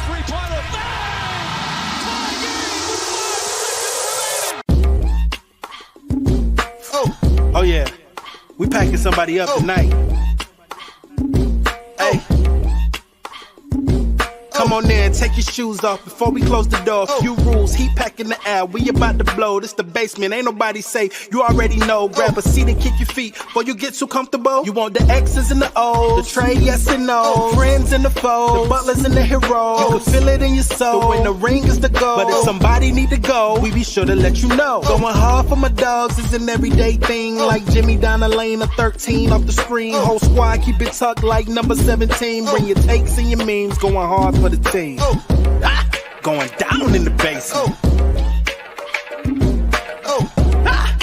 three-pointer. Tie game with 5 seconds remaining. Oh yeah. We packing somebody up tonight. Hey. Come on in, take your shoes off before we close the door. Few rules, heat pack in the air, we about to blow. This the basement, ain't nobody safe, you already know. Grab a seat and kick your feet before you get too comfortable. You want the X's and the O's, the trade yes and no, friends and the foes, the butlers and the heroes. You can feel it in your soul, but when the ring is the goal. But if somebody need to go, we be sure to let you know. Going hard for my dogs is an everyday thing, like Jimmy down the lane of 13 off the screen. Whole squad keep it tucked like number 17. Bring your takes and your memes, going hard for the team. Going down in the basement.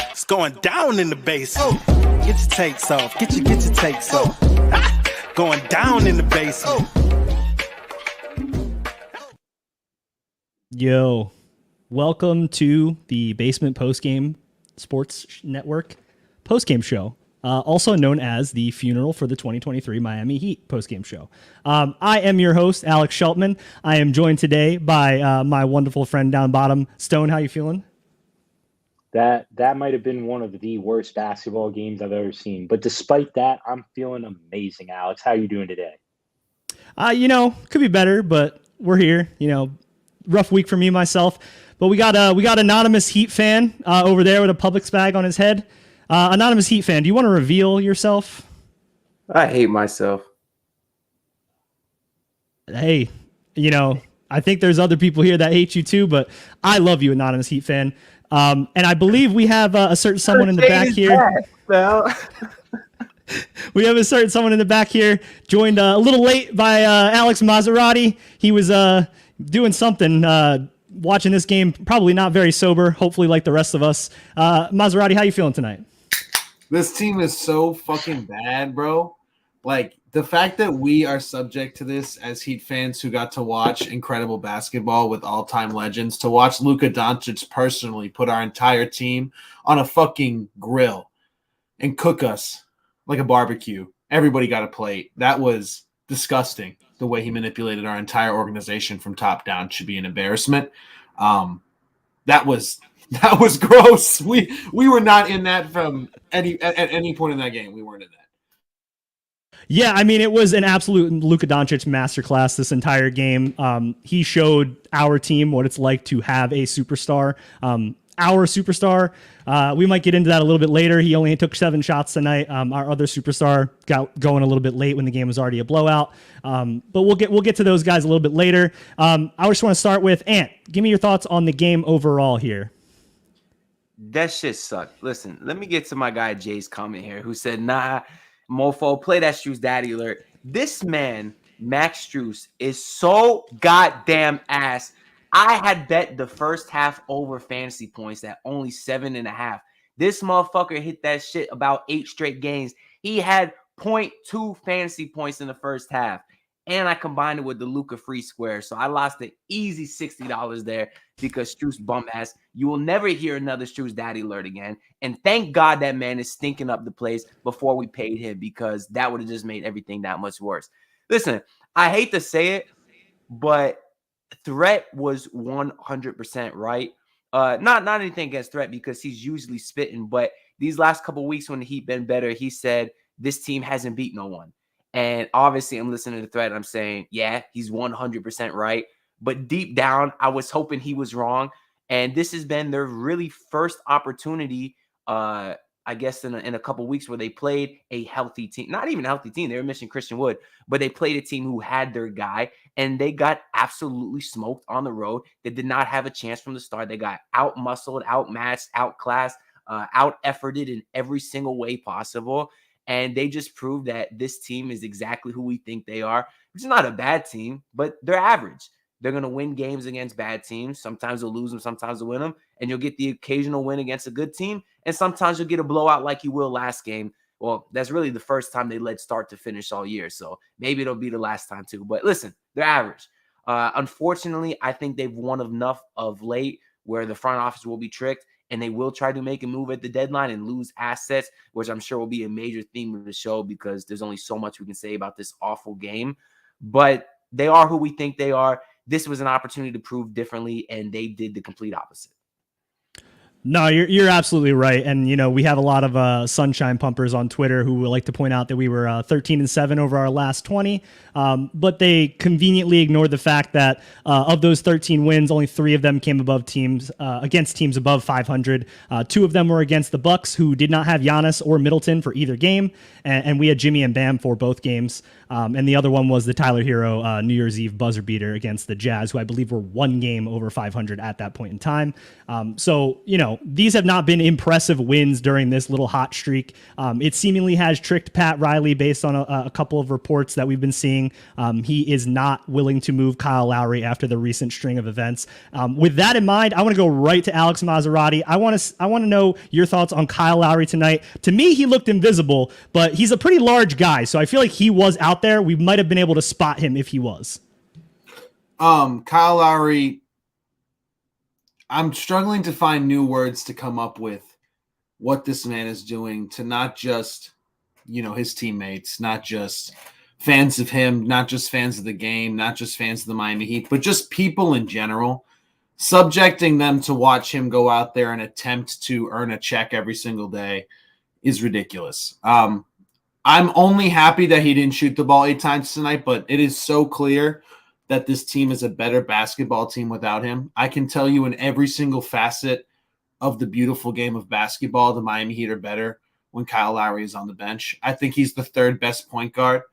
It's going down in the basement. Get your takes off. Get your takes off. Going down in the basement. Yo, welcome to the Basement Postgame Sports Network postgame show. Also known as the funeral for the 2023 Miami Heat postgame show. I am your host, Alex Sheltman. I am joined today by my wonderful friend down bottom, Stone. How you feeling? That might have been one of the worst basketball games I've ever seen. But despite that, I'm feeling amazing, Alex. How are you doing today? Could be better, but we're here. Rough week for me, myself. But we got anonymous Heat fan over there with a Publix bag on his head. Anonymous Heat fan, do you want to reveal yourself? I hate myself. Hey, I think there's other people here that hate you too, but I love you, Anonymous Heat fan. And I believe we have a certain someone in the back here. We have a certain someone in the back here, joined a little late by Alex Maserati. He was doing something, watching this game, probably not very sober, hopefully like the rest of us. Maserati, how you feeling tonight? This team is so fucking bad, bro. Like, the fact that we are subject to this as Heat fans who got to watch incredible basketball with all-time legends, to watch Luka Doncic personally put our entire team on a fucking grill and cook us like a barbecue. Everybody got a plate. That was disgusting. The way he manipulated our entire organization from top down should be an embarrassment. That was gross. We were not in that at any point in that game. We weren't in that. Yeah, I mean, it was an absolute Luka Doncic masterclass this entire game. He showed our team what it's like to have a superstar. Our superstar, we might get into that a little bit later. He only took 7 shots tonight. Our other superstar got going a little bit late when the game was already a blowout. But we'll get to those guys a little bit later. I just want to start with Ant. Give me your thoughts on the game overall here. That shit sucked. Listen, let me get to my guy Jay's comment here, who said, nah, mofo, play that Strus daddy alert. This man, Max Strus, is so goddamn ass. I had bet the first half over fantasy points at only 7.5. This motherfucker hit that shit about 8 straight games. He had 0.2 fantasy points in the first half. And I combined it with the Luka free square. So I lost an easy $60 there because Strus bum ass. You will never hear another Strus daddy alert again. And thank God that man is stinking up the place before we paid him, because that would have just made everything that much worse. Listen, I hate to say it, but Threat was 100% right. Not anything against Threat, because he's usually spitting, but these last couple of weeks when the Heat been better, he said this team hasn't beat no one. And obviously I'm listening to Threat. I'm saying, yeah, he's 100% right. But deep down, I was hoping he was wrong. And this has been their really first opportunity, I guess, in a couple weeks where they played a healthy team. Not even a healthy team. They were missing Christian Wood. But they played a team who had their guy. And they got absolutely smoked on the road. They did not have a chance from the start. They got out-muscled, outmatched, outclassed, out-efforted in every single way possible. And they just proved that this team is exactly who we think they are. It's not a bad team, but they're average. They're going to win games against bad teams. Sometimes they'll lose them, sometimes they'll win them. And you'll get the occasional win against a good team. And sometimes you'll get a blowout like you will last game. Well, that's really the first time they led start to finish all year. So maybe it'll be the last time too. But listen, they're average. Unfortunately, I think they've won enough of late where the front office will be tricked. And they will try to make a move at the deadline and lose assets, which I'm sure will be a major theme of the show, because there's only so much we can say about this awful game. But they are who we think they are. this was an opportunity to prove differently, and they did the complete opposite. No, you're absolutely right. And, we have a lot of sunshine pumpers on Twitter who would like to point out that we were 13-7 over our last 20. But they conveniently ignored the fact that of those 13 wins, only 3 of them came against teams above 500. 2 of them were against the Bucks, who did not have Giannis or Middleton for either game. And we had Jimmy and Bam for both games. And the other one was the Tyler Herro New Year's Eve buzzer beater against the Jazz, who I believe were 1 game over 500 at that point in time. So, these have not been impressive wins during this little hot streak. It seemingly has tricked Pat Riley based on a couple of reports that we've been seeing. He is not willing to move Kyle Lowry after the recent string of events. With that in mind, I want to go right to Alex Maserati. I want to know your thoughts on Kyle Lowry tonight. To me, he looked invisible, but he's a pretty large guy, so I feel like he was out there. We might have been able to spot him if he was. Kyle Lowry, I'm struggling to find new words to come up with what this man is doing to not just, his teammates, not just fans of him, not just fans of the game, not just fans of the Miami Heat, but just people in general, subjecting them to watch him go out there and attempt to earn a check every single day is ridiculous. I'm only happy that he didn't shoot the ball 8 times tonight, but it is so clear that this team is a better basketball team without him. I can tell you in every single facet of the beautiful game of basketball, the Miami Heat are better when Kyle Lowry is on the bench. I think he's the 3rd best point guard.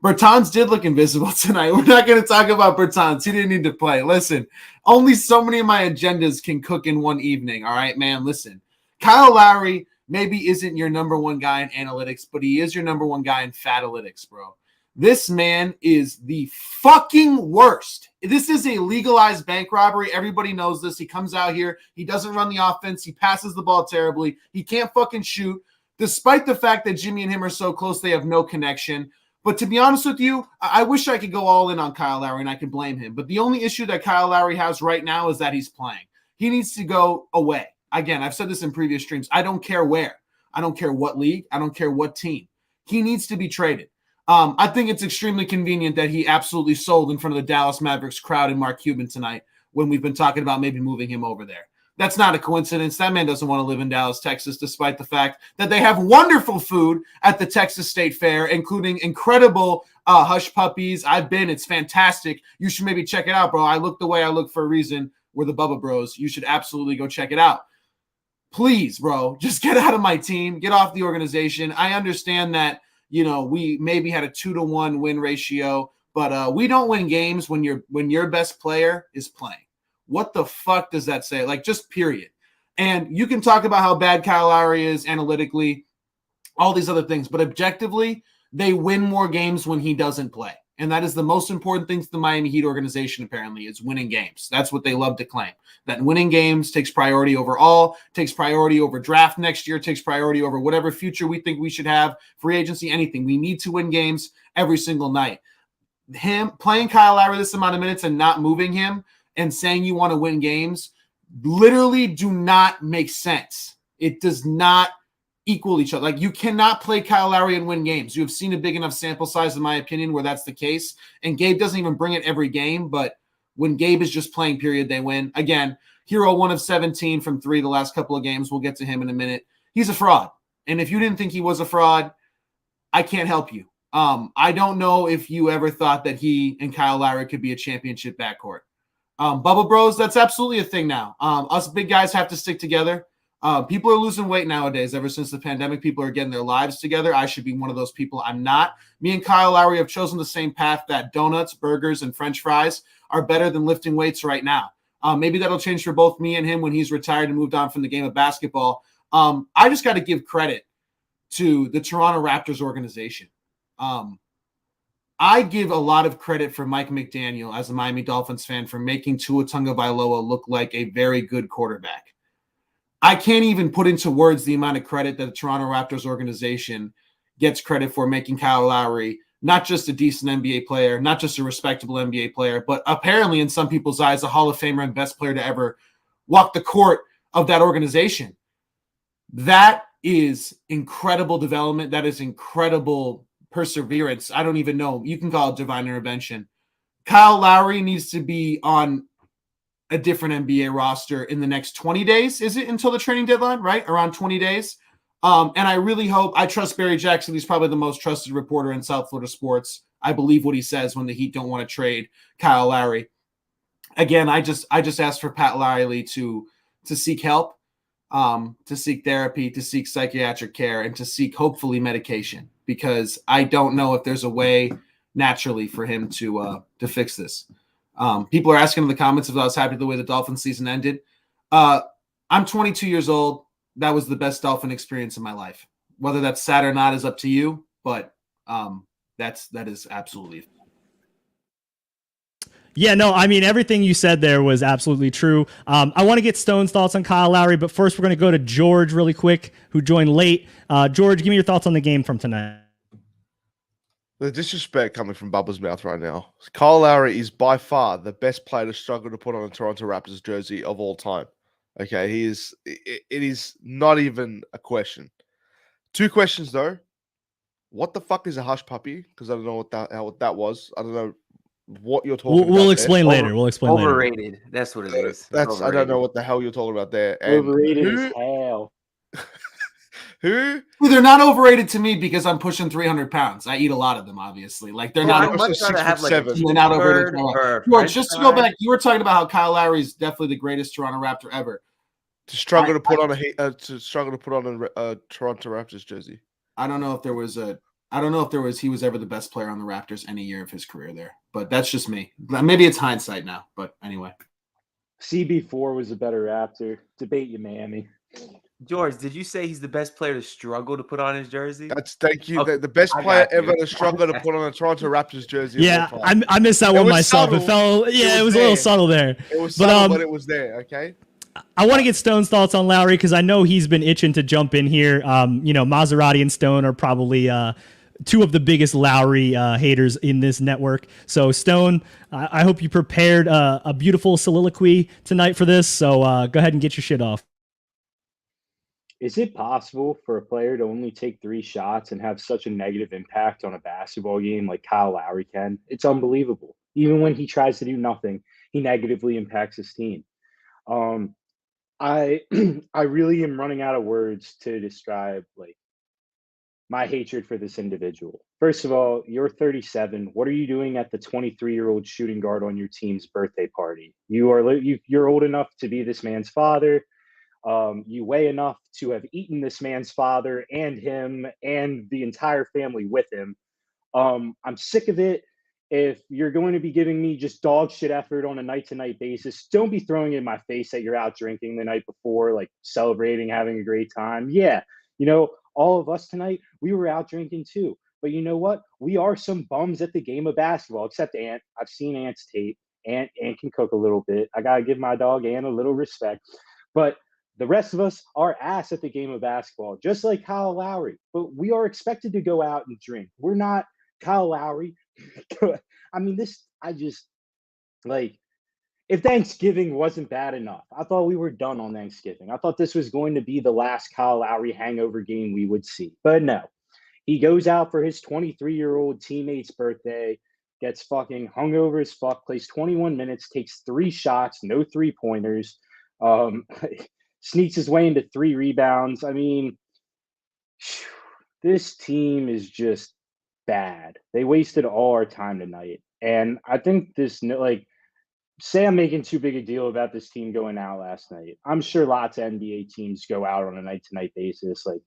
Bertans did look invisible tonight. We're not going to talk about Bertans. He didn't need to play. Listen, only so many of my agendas can cook in one evening. All right, man, listen. Kyle Lowry maybe isn't your number 1 guy in analytics, but he is your number 1 guy in fatalytics, bro. This man is the fucking worst. This is a legalized bank robbery. Everybody knows this. He comes out here. He doesn't run the offense. He passes the ball terribly. He can't fucking shoot. Despite the fact that Jimmy and him are so close, they have no connection. But to be honest with you, I wish I could go all in on Kyle Lowry and I could blame him. But the only issue that Kyle Lowry has right now is that he's playing. He needs to go away. Again, I've said this in previous streams. I don't care where. I don't care what league. I don't care what team. He needs to be traded. I think it's extremely convenient that he absolutely sold in front of the Dallas Mavericks crowd in Mark Cuban tonight when we've been talking about maybe moving him over there. That's not a coincidence. That man doesn't want to live in Dallas, Texas, despite the fact that they have wonderful food at the Texas State Fair, including incredible hush puppies. I've been. It's fantastic. You should maybe check it out, bro. I look the way I look for a reason. We're the Bubba Bros. You should absolutely go check it out. Please, bro, just get out of my team. Get off the organization. I understand that we maybe had a 2-to-1 win ratio, but we don't win games when your best player is playing. What the fuck does that say? Like, just period. And you can talk about how bad Kyle Lowry is analytically, all these other things, but objectively, they win more games when he doesn't play. And that is the most important thing to the Miami Heat organization, apparently, is winning games. That's what they love to claim. That winning games takes priority over all, takes priority over draft next year, takes priority over whatever future we think we should have, free agency, anything. We need to win games every single night. Him playing Kyle Lowry this amount of minutes and not moving him and saying you want to win games literally do not make sense. It does not equal each other. Like, you cannot play Kyle Lowry and win games. You have seen a big enough sample size, in my opinion, where that's the case. And Gabe doesn't even bring it every game, but when Gabe is just playing, period, they win. Again, Herro 1 of 17 from 3 the last couple of games. We'll get to him in a minute. He's a fraud. And if you didn't think he was a fraud, I can't help you. I don't know if you ever thought that he and Kyle Lowry could be a championship backcourt. Bubba Bros, that's absolutely a thing now. Us big guys have to stick together. People are losing weight nowadays. Ever since the pandemic, people are getting their lives together. I should be one of those people. I'm not. Me and Kyle Lowry have chosen the same path that donuts, burgers, and French fries are better than lifting weights right now. Maybe that'll change for both me and him when he's retired and moved on from the game of basketball. I just got to give credit to the Toronto Raptors organization. I give a lot of credit for Mike McDaniel as a Miami Dolphins fan for making Tua Tagovailoa look like a very good quarterback. I can't even put into words the amount of credit that the Toronto Raptors organization gets credit for making Kyle Lowry not just a decent NBA player, not just a respectable NBA player, but apparently in some people's eyes, a Hall of Famer and best player to ever walk the court of that organization. That is incredible development. That is incredible perseverance. I don't even know. You can call it divine intervention. Kyle Lowry needs to be on a different NBA roster in the next 20 days. Is it until the trading deadline, right? Around 20 days. And I really hope, I trust Barry Jackson. He's probably the most trusted reporter in South Florida sports. I believe what he says when the Heat don't want to trade Kyle Lowry. Again, I just asked for Pat Riley to seek help, to seek therapy, to seek psychiatric care, and to seek hopefully medication, because I don't know if there's a way naturally for him to fix this. People are asking in the comments if I was happy with the way the Dolphins season ended. I'm 22 years old. That was the best Dolphin experience in my life. Whether that's sad or not is up to you, but that is absolutely. Yeah, no, I mean, everything you said there was absolutely true. I want to get Stone's thoughts on Kyle Lowry, but first we're going to go to George really quick, who joined late. George, give me your thoughts on the game from tonight. The disrespect coming from Bubba's mouth right now. Kyle Lowry is by far the best player to struggle to put on a Toronto Raptors jersey of all time. Okay, he is. It is not even a question. 2 questions though. What the fuck is a hush puppy? Because I don't know what that was. I don't know what you're talking about. We'll explain later. We'll explain later. Overrated. That's what it is. I don't know what the hell you're talking about there. And Overrated as hell. Who? They're not overrated to me because I'm pushing 300 pounds. I eat a lot of them, obviously. Like they're not. I'd much rather have like a They're not overrated. George, just to go fry. back, you were talking about how Kyle Lowry is definitely the greatest Toronto Raptor ever. To struggle to put on a Toronto Raptors jersey. I don't know if there was he was ever the best player on the Raptors any year of his career there, but that's just me. Maybe it's hindsight now, but anyway. CB4 was a better Raptor. Debate you, Miami. George, did you say he's the best player to struggle to put on his jersey? Thank you. Okay, The best I player got you. ever to struggle to put on a Toronto Raptors jersey. Yeah, I missed that one was myself. subtle. It felt, yeah, it was a there. little subtle there. It was But, subtle, but it was there. Okay. I want to get Stone's thoughts on Lowry because I know he's been itching to jump in here. Maserati and Stone are probably two of the biggest Lowry haters in this network. So Stone, I hope you prepared a beautiful soliloquy tonight for this. So go ahead and get your shit off. Is it possible for a player to only take 3 shots and have such a negative impact on a basketball game like Kyle Lowry can? It's unbelievable. Even when he tries to do nothing, he negatively impacts his team. I really am running out of words to describe like my hatred for this individual. First of all, you're 37. What are you doing at the 23-year-old shooting guard on your team's birthday party? You're old enough to be this man's father. You weigh enough to have eaten this man's father and him and the entire family with him. I'm sick of it. If you're going to be giving me just dog shit effort on a night-to-night basis, don't be throwing it in my face that you're out drinking the night before, like celebrating, having a great time. Yeah, all of us tonight, we were out drinking too. But you know what? We are some bums at the game of basketball, except Ant. I've seen Ant's tape. Ant can cook a little bit. I got to give my dog Ant a little respect. But the rest of us are ass at the game of basketball, just like Kyle Lowry. But we are expected to go out and drink. We're not Kyle Lowry. I mean, if Thanksgiving wasn't bad enough, I thought we were done on Thanksgiving. I thought this was going to be the last Kyle Lowry hangover game we would see. But no, he goes out for his 23-year-old teammate's birthday, gets fucking hungover as fuck, plays 21 minutes, takes 3 shots, no 3-pointers, sneaks his way into 3 rebounds. I mean, this team is just bad. They wasted all our time tonight. And I think say I'm making too big a deal about this team going out last night. I'm sure lots of NBA teams go out on a night-to-night basis, like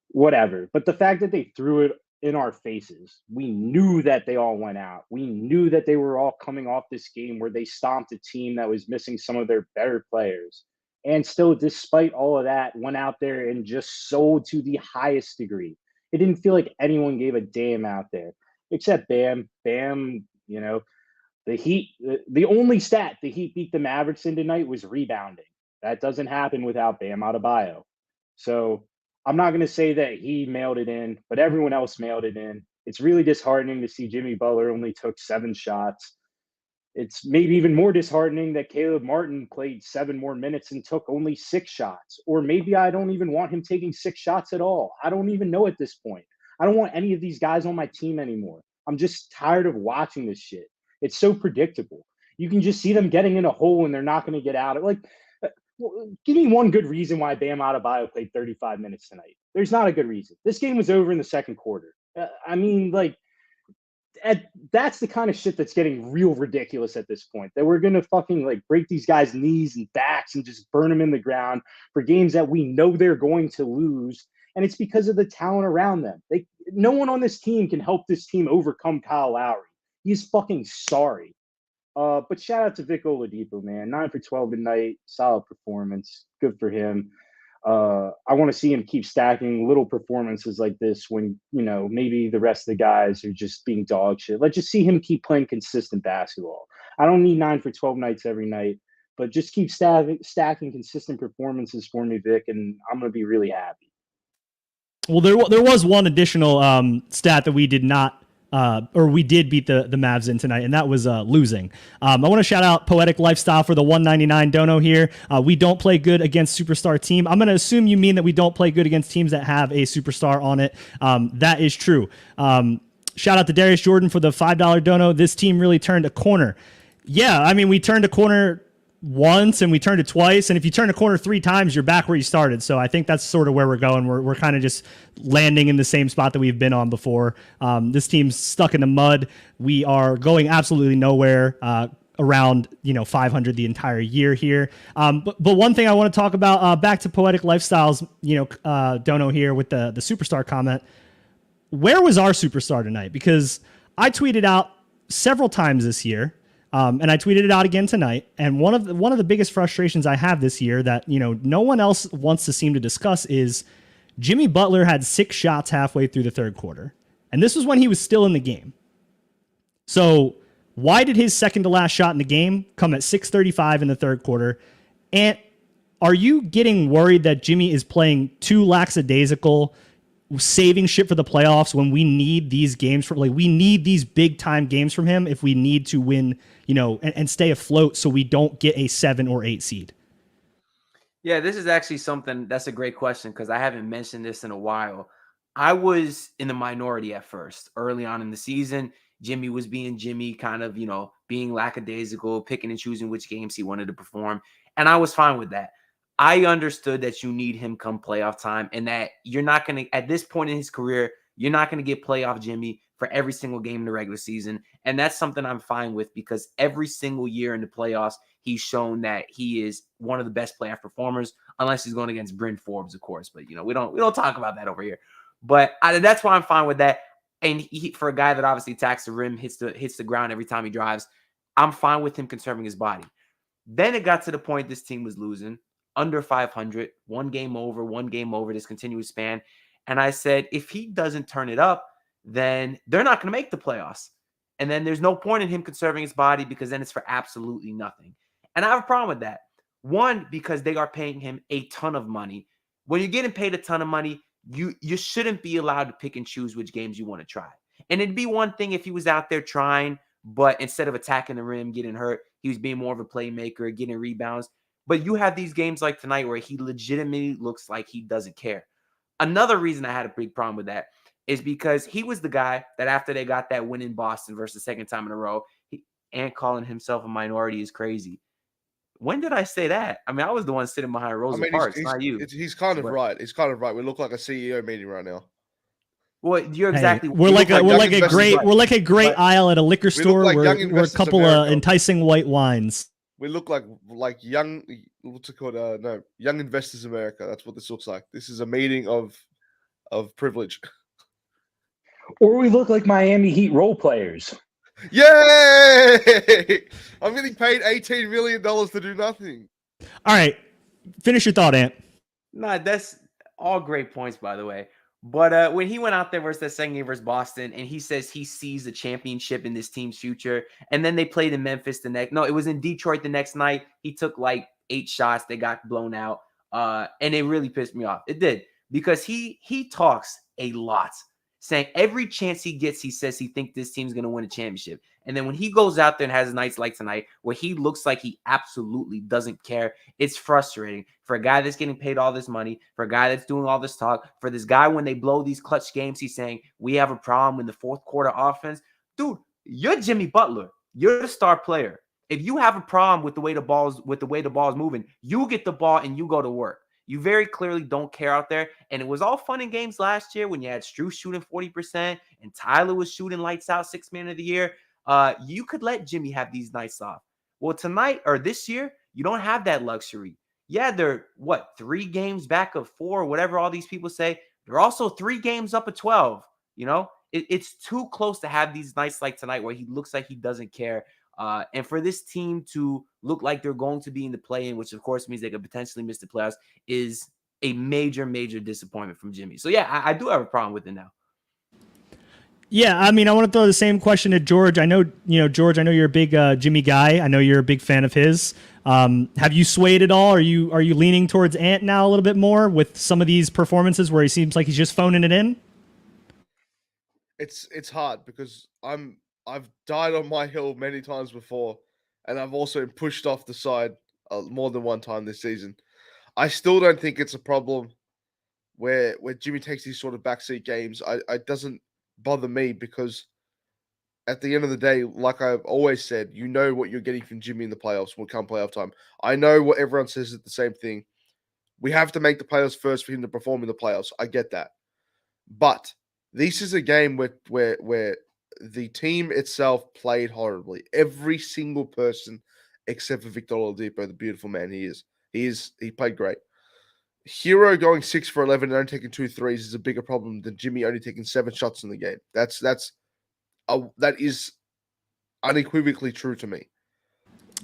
whatever. But the fact that they threw it in our faces, we knew that they all went out. We knew that they were all coming off this game where they stomped a team that was missing some of their better players. And still, despite all of that, went out there and just sold to the highest degree. It didn't feel like anyone gave a damn out there, except Bam. Bam, the Heat, the only stat the Heat beat the Mavericks in tonight was rebounding. That doesn't happen without Bam Adebayo. So I'm not going to say that he mailed it in, but everyone else mailed it in. It's really disheartening to see Jimmy Butler only took 7 shots. It's maybe even more disheartening that Caleb Martin played 7 more minutes and took only 6 shots. Or maybe I don't even want him taking 6 shots at all. I don't even know at this point. I don't want any of these guys on my team anymore. I'm just tired of watching this shit. It's so predictable. You can just see them getting in a hole and they're not going to get out. Like, give me one good reason why Bam Adebayo played 35 minutes tonight. There's not a good reason. This game was over in the second quarter. I mean, like, that's the kind of shit that's getting real ridiculous at this point, that we're going to fucking like break these guys' knees and backs and just burn them in the ground for games that we know they're going to lose. And it's because of the talent around them. No one on this team can help this team overcome Kyle Lowry. He's fucking sorry. But shout out to Vic Oladipo, man. 9 for 12 tonight. Solid performance. Good for him. I want to see him keep stacking little performances like this when, maybe the rest of the guys are just being dog shit. Let's just see him keep playing consistent basketball. I don't need 9 for 12 nights every night, but just keep stacking consistent performances for me, Vic, and I'm going to be really happy. Well, there was one additional stat that we did not we did beat the Mavs in tonight, and that was losing. I want to shout out Poetic Lifestyle for the 199 dono here. We don't play good against superstar team. I'm going to assume you mean that we don't play good against teams that have a superstar on it. That is true. Shout out to Darius Jordan for the $5 dono. This team really turned a corner. Yeah, I mean, we turned a corner once and we turned it twice, and if you turn a corner 3 times, you're back where you started. So I think that's sort of where we're going. We're kind of just landing in the same spot that we've been on before. This team's stuck in the mud. We are going absolutely nowhere. Around 500 the entire year here. But one thing I want to talk about, back to Poetic Lifestyles, dono here with the superstar comment. Where was our superstar tonight? Because I tweeted out several times this year. And I tweeted it out again tonight. And one of the biggest frustrations I have this year that, no one else wants to seem to discuss is Jimmy Butler had 6 shots halfway through the third quarter. And this was when he was still in the game. So why did his second to last shot in the game come at 6:35 in the third quarter? And are you getting worried that Jimmy is playing too lackadaisical, saving shit for the playoffs when we need these games we need these big time games from him if we need to win, and stay afloat so we don't get a 7 or 8 seed? Yeah, this is actually something that's a great question because I haven't mentioned this in a while. I was in the minority at first. Early on in the season, Jimmy was being Jimmy, kind of, being lackadaisical, picking and choosing which games he wanted to perform. And I was fine with that. I understood that you need him come playoff time and that you're not going to, at this point in his career, you're not going to get playoff Jimmy for every single game in the regular season. And that's something I'm fine with because every single year in the playoffs, he's shown that he is one of the best playoff performers, unless he's going against Bryn Forbes, of course. But, we don't talk about that over here. But that's why I'm fine with that. And for a guy that obviously attacks the rim, hits the ground every time he drives, I'm fine with him conserving his body. Then it got to the point this team was losing. Under 500, one game over, this continuous span. And I said, if he doesn't turn it up, then they're not going to make the playoffs. And then there's no point in him conserving his body because then it's for absolutely nothing. And I have a problem with that. One, because they are paying him a ton of money. When you're getting paid a ton of money, you shouldn't be allowed to pick and choose which games you want to try. And it'd be one thing if he was out there trying, but instead of attacking the rim, getting hurt, he was being more of a playmaker, getting rebounds. But you have these games like tonight where he legitimately looks like he doesn't care. Another reason I had a big problem with that is because he was the guy that after they got that win in Boston versus the second time in a row, and calling himself a minority is crazy. When did I say that? I mean, I was the one sitting behind Rosa Parks, not you. He's kind of right. He's kind of right. We look like a CEO meeting right now. Well, you're exactly. We're like a great aisle at a liquor store. We're a couple of enticing white wines. We look like young, what's it called? Young Investors America. That's what this looks like. This is a meeting of privilege. Or we look like Miami Heat role players. Yay! I'm getting paid $18 million to do nothing. All right. Finish your thought, Ant. Nah, that's all great points, by the way. But when he went out there versus that second game versus Boston, and he says he sees a championship in this team's future, and then they played in Memphis it was in Detroit the next night. He took like 8 shots. They got blown out. And it really pissed me off. It did. Because he talks a lot, saying every chance he gets, he says he thinks this team's going to win a championship. And then when he goes out there and has nights like tonight where he looks like he absolutely doesn't care, it's frustrating for a guy that's getting paid all this money, for a guy that's doing all this talk, for this guy when they blow these clutch games, he's saying, we have a problem in the fourth quarter offense. Dude, you're Jimmy Butler. You're the star player. If you have a problem with the way the ball's moving, you get the ball and you go to work. You very clearly don't care out there. And it was all fun and games last year when you had Strus shooting 40% and Tyler was shooting lights out, 6th man of the year. You could let Jimmy have these nights off. Well, tonight or this year, you don't have that luxury. Yeah, they're 3 games back of 4, whatever all these people say. They're also 3 games up of 12. It's too close to have these nights like tonight where he looks like he doesn't care. And for this team to look like they're going to be in the play-in, which of course means they could potentially miss the playoffs, is a major, major disappointment from Jimmy. So yeah, I do have a problem with it now. Yeah, I mean, I want to throw the same question to George. I know, George, I know you're a big Jimmy guy. I know you're a big fan of his. Have you swayed at all? Are you leaning towards Ant now a little bit more with some of these performances where he seems like he's just phoning it in? It's hard because I've died on my hill many times before, and I've also been pushed off the side more than one time this season. I still don't think it's a problem where Jimmy takes these sort of backseat games. It doesn't bother me because at the end of the day, like I've always said, you know what you're getting from Jimmy in the playoffs when come playoff time. I know what everyone says is the same thing. We have to make the playoffs first for him to perform in the playoffs. I get that. But this is a game where the team itself played horribly. Every single person except for Victor Oladipo, the beautiful man he is. He played great. Herro going 6 for 11 and only taking 2 threes is a bigger problem than Jimmy only taking 7 shots in the game. That is unequivocally true to me.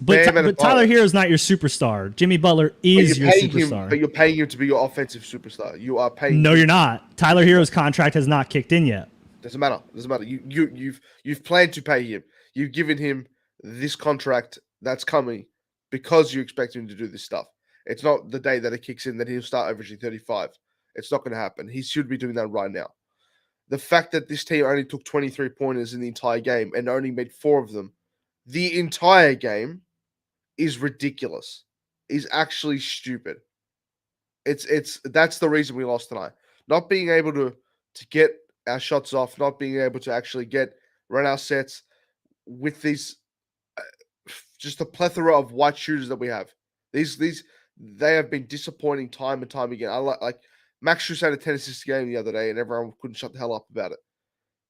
But Tyler Herro is not your superstar. Jimmy Butler is your superstar. But you're paying him to be your offensive superstar. You are paying. No, you're not. Tyler Herro's contract has not kicked in yet. Doesn't matter. You've planned to pay him. You've given him this contract that's coming because you expect him to do this stuff. It's not the day that it kicks in that he'll start averaging 35. It's not going to happen. He should be doing that right now. The fact that this team only took 23 pointers in the entire game and only made 4 of them the entire game is ridiculous. Is actually stupid. That's the reason we lost tonight. Not being able to get our shots off, not being able to actually run our sets with these just a plethora of white shooters that we have. They have been disappointing time and time again. I like Max Strus had a 10 assist game the other day, and everyone couldn't shut the hell up about it.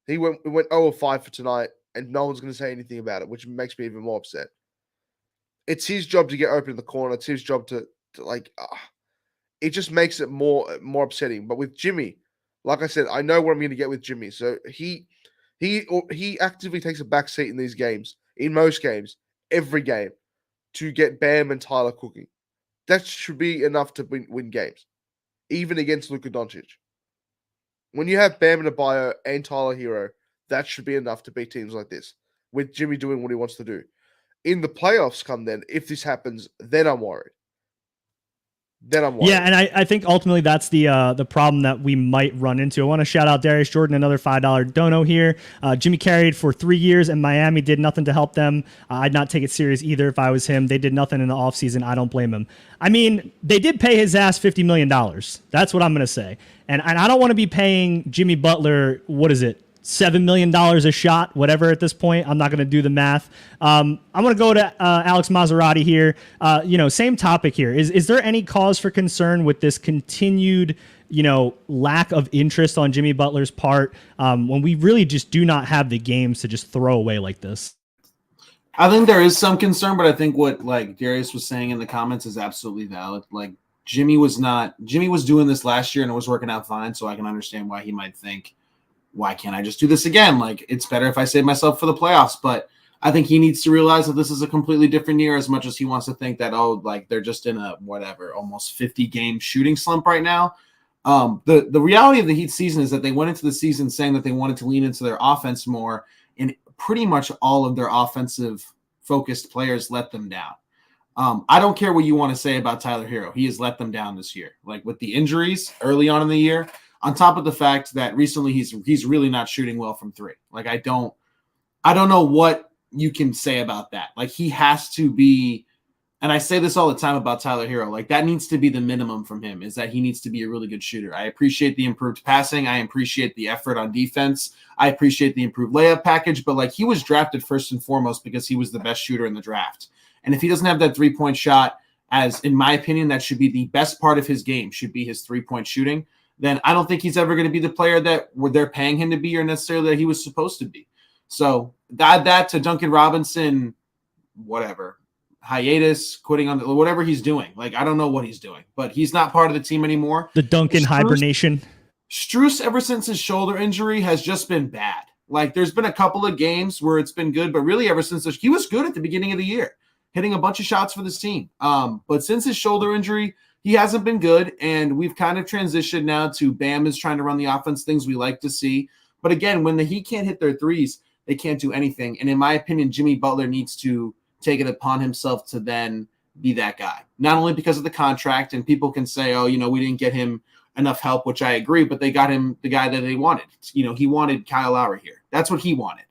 He went 0-5 for tonight, and no one's going to say anything about it, which makes me even more upset. It's his job to get open in the corner. It's his job to it just makes it more upsetting. But with Jimmy, like I said, I know what I'm going to get with Jimmy. So he actively takes a back seat in these games, in most games, every game, to get Bam and Tyler cooking. That should be enough to win games, even against Luka Doncic. When you have Bam and Adebayo and Tyler Herro, that should be enough to beat teams like this, with Jimmy doing what he wants to do. In the playoffs come then, if this happens, then I'm worried. Yeah, and I think ultimately that's the problem that we might run into. I want to shout out Darius Jordan, another $5 dono here. Jimmy carried for 3 years, and Miami did nothing to help them. I'd not take it serious either if I was him. They did nothing in the offseason. I don't blame him. I mean, they did pay his ass $50 million. That's what I'm going to say. And I don't want to be paying Jimmy Butler, what is it, $7 million a shot, whatever at this point. I'm not going to do the math. I'm going to go to Alex Maserati here. Same topic here. Is there any cause for concern with this continued, lack of interest on Jimmy Butler's part when we really just do not have the games to just throw away like this? I think there is some concern, but I think what Darius was saying in the comments is absolutely valid. Jimmy was doing this last year and it was working out fine. So I can understand why he might think, why can't I just do this again? It's better if I save myself for the playoffs. But I think he needs to realize that this is a completely different year, as much as he wants to think that, they're just in a almost 50-game shooting slump right now. The reality of the Heat season is that they went into the season saying that they wanted to lean into their offense more, and pretty much all of their offensive-focused players let them down. I don't care what you want to say about Tyler Herro. He has let them down this year. With the injuries early on in the year, on top of the fact that recently he's really not shooting well from 3. I don't know what you can say about that. He has to be And I say this all the time about Tyler Herro. Like, that needs to be the minimum from him, is that he needs to be a really good shooter. I appreciate the improved passing. I appreciate the effort on defense. I appreciate the improved layup package. But, like, he was drafted first and foremost because he was the best shooter in the draft. And if he doesn't have that three-point shot, as in my opinion, that should be the best part of his game, should be his three-point shooting, then I don't think he's ever going to be the player that they're paying him to be or necessarily that he was supposed to be. So add that to Duncan Robinson, whatever, hiatus, quitting on whatever he's doing. Like, I don't know what he's doing, but he's not part of the team anymore. The Duncan hibernation. Strus, ever since his shoulder injury, has just been bad. Like, there's been a couple of games where it's been good, but really ever since he was good at the beginning of the year, hitting a bunch of shots for this team. But since his shoulder injury, he hasn't been good, and we've kind of transitioned now to Bam is trying to run the offense, things we like to see. But again, when the Heat can't hit their threes, they can't do anything. And in my opinion, Jimmy Butler needs to take it upon himself to then be that guy. Not only because of the contract, and people can say, oh, we didn't get him enough help, which I agree, but they got him the guy that they wanted. He wanted Kyle Lowry here. That's what he wanted.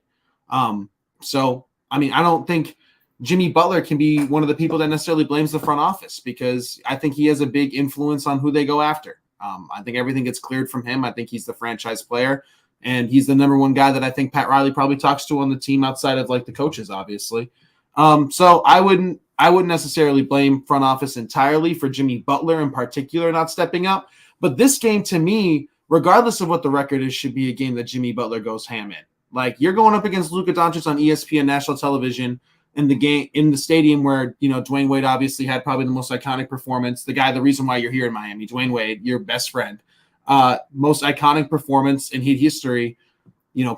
So, I mean, I don't think Jimmy Butler can be one of the people that necessarily blames the front office, because I think he has a big influence on who they go after. I think everything gets cleared from him. I think he's the franchise player, and he's the number one guy that I think Pat Riley probably talks to on the team outside of like the coaches, obviously. So I wouldn't necessarily blame front office entirely for Jimmy Butler in particular not stepping up. But this game, to me, regardless of what the record is, should be a game that Jimmy Butler goes ham in. Like, you're going up against Luka Doncic on ESPN national television in the game, in the stadium where, Dwayne Wade obviously had probably the most iconic performance. The reason why you're here in Miami, Dwayne Wade, your best friend, most iconic performance in Heat history,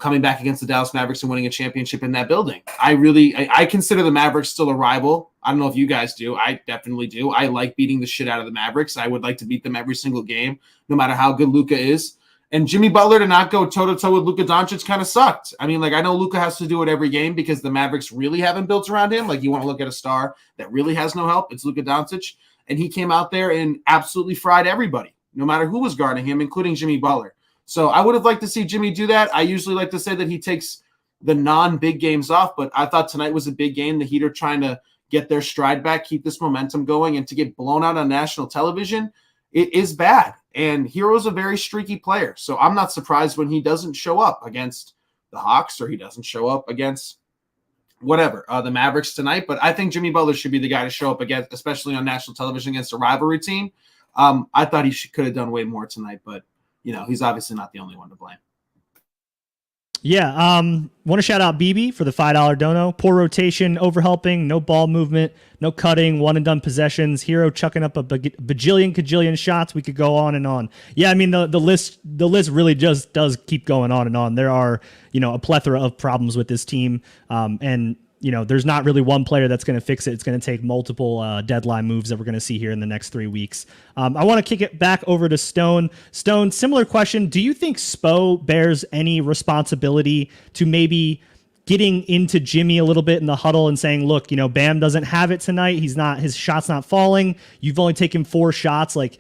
coming back against the Dallas Mavericks and winning a championship in that building. I consider the Mavericks still a rival. I don't know if you guys do. I definitely do. I like beating the shit out of the Mavericks. I would like to beat them every single game, no matter how good Luka is. And Jimmy Butler to not go toe-to-toe with Luka Doncic kind of sucked. I mean, like, I know Luka has to do it every game because the Mavericks really haven't built around him. Like, you want to look at a star that really has no help, it's Luka Doncic. And he came out there and absolutely fried everybody, no matter who was guarding him, including Jimmy Butler. So I would have liked to see Jimmy do that. I usually like to say that he takes the non-big games off, but I thought tonight was a big game. The Heat are trying to get their stride back, keep this momentum going, and to get blown out on national television, it is bad. And Herro's a very streaky player, so I'm not surprised when he doesn't show up against the Hawks or he doesn't show up against whatever, the Mavericks tonight. But I think Jimmy Butler should be the guy to show up against, especially on national television against a rivalry team. I thought he could have done way more tonight, but he's obviously not the only one to blame. Yeah, want to shout out BB for the $5 dono. Poor rotation, overhelping, no ball movement, no cutting, one and done possessions. Herro chucking up a kajillion shots. We could go on and on. Yeah, I mean the list really just does keep going on and on. There are a plethora of problems with this team, and there's not really one player that's going to fix it. It's going to take multiple deadline moves that we're going to see here in the next 3 weeks. I want to kick it back over to Stone. Stone, similar question. Do you think Spo bears any responsibility to maybe getting into Jimmy a little bit in the huddle and saying, look, Bam doesn't have it tonight. His shot's not falling. You've only taken 4 shots. Like,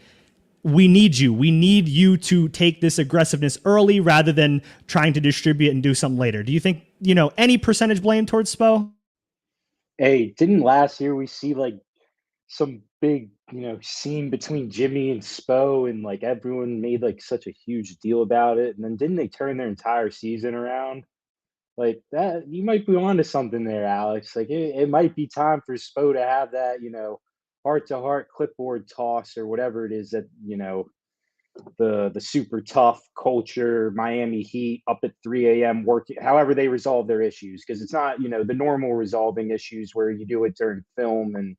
we need you. We need you to take this aggressiveness early rather than trying to distribute and do something later. Do you think, any percentage blame towards Spo? Hey, didn't last year we see like some big, scene between Jimmy and Spo, and like everyone made like such a huge deal about it? And then didn't they turn their entire season around? Like that, you might be onto something there, Alex. Like it might be time for Spo to have that, heart-to-heart clipboard toss or whatever it is that, the super tough culture, Miami Heat up at 3 a.m. working, however they resolve their issues. Because it's not, the normal resolving issues where you do it during film and,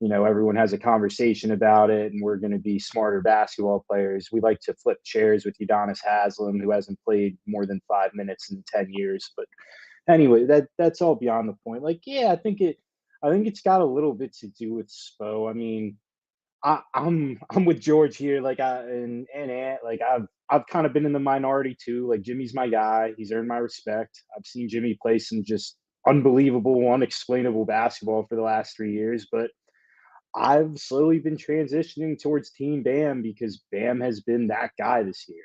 everyone has a conversation about it and we're going to be smarter basketball players. We like to flip chairs with Udonis Haslem, who hasn't played more than 5 minutes in 10 years. But anyway, that's all beyond the point. Like, yeah, I think it's got a little bit to do with Spo. I mean, I'm with George here. Like I've kind of been in the minority too. Like Jimmy's my guy. He's earned my respect. I've seen Jimmy play some just unbelievable, unexplainable basketball for the last 3 years. But I've slowly been transitioning towards Team Bam because Bam has been that guy this year.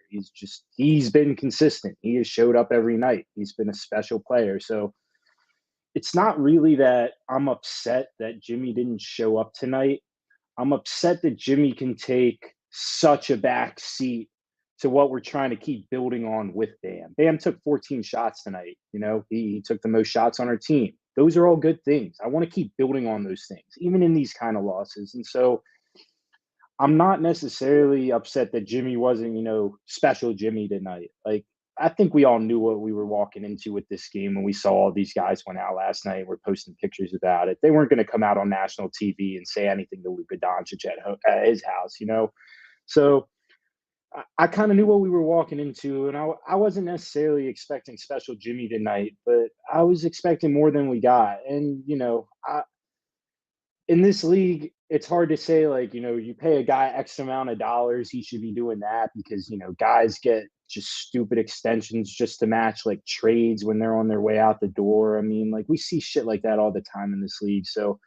He's been consistent. He has showed up every night. He's been a special player. So it's not really that I'm upset that Jimmy didn't show up tonight. I'm upset that Jimmy can take such a back seat to what we're trying to keep building on with Bam. Bam took 14 shots tonight. You know, he took the most shots on our team. Those are all good things. I want to keep building on those things, even in these kind of losses. And so I'm not necessarily upset that Jimmy wasn't, special Jimmy tonight. Like, I think we all knew what we were walking into with this game when we saw all these guys went out last night. We're posting pictures about it. They weren't going to come out on national TV and say anything to Luka Doncic at his house, So I kind of knew what we were walking into, and I wasn't necessarily expecting special Jimmy tonight, but I was expecting more than we got. And, in this league, it's hard to say, like, you pay a guy X amount of dollars, he should be doing that because, guys get just stupid extensions just to match like trades when they're on their way out the door. I mean, like, we see shit like that all the time in this league. So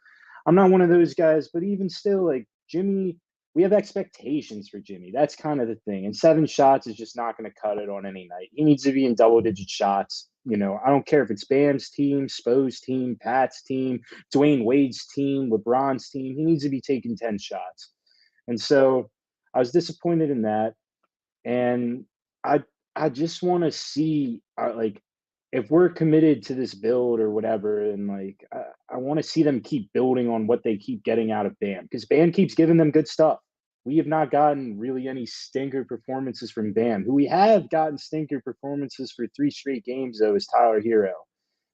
I'm not one of those guys, but even still, like, Jimmy, we have expectations for Jimmy. That's kind of the thing. And 7 shots is just not going to cut it on any night. He needs to be in double-digit shots. I don't care if it's Bam's team, Spo's team, Pat's team, Dwayne Wade's team, LeBron's team. He needs to be taking 10 shots. And so I was disappointed in that. And I just want to see, like, if we're committed to this build or whatever, and like I want to see them keep building on what they keep getting out of Bam, because Bam keeps giving them good stuff. We have not gotten really any stinker performances from Bam. Who we have gotten stinker performances for 3 straight games, though, is Tyler Herro.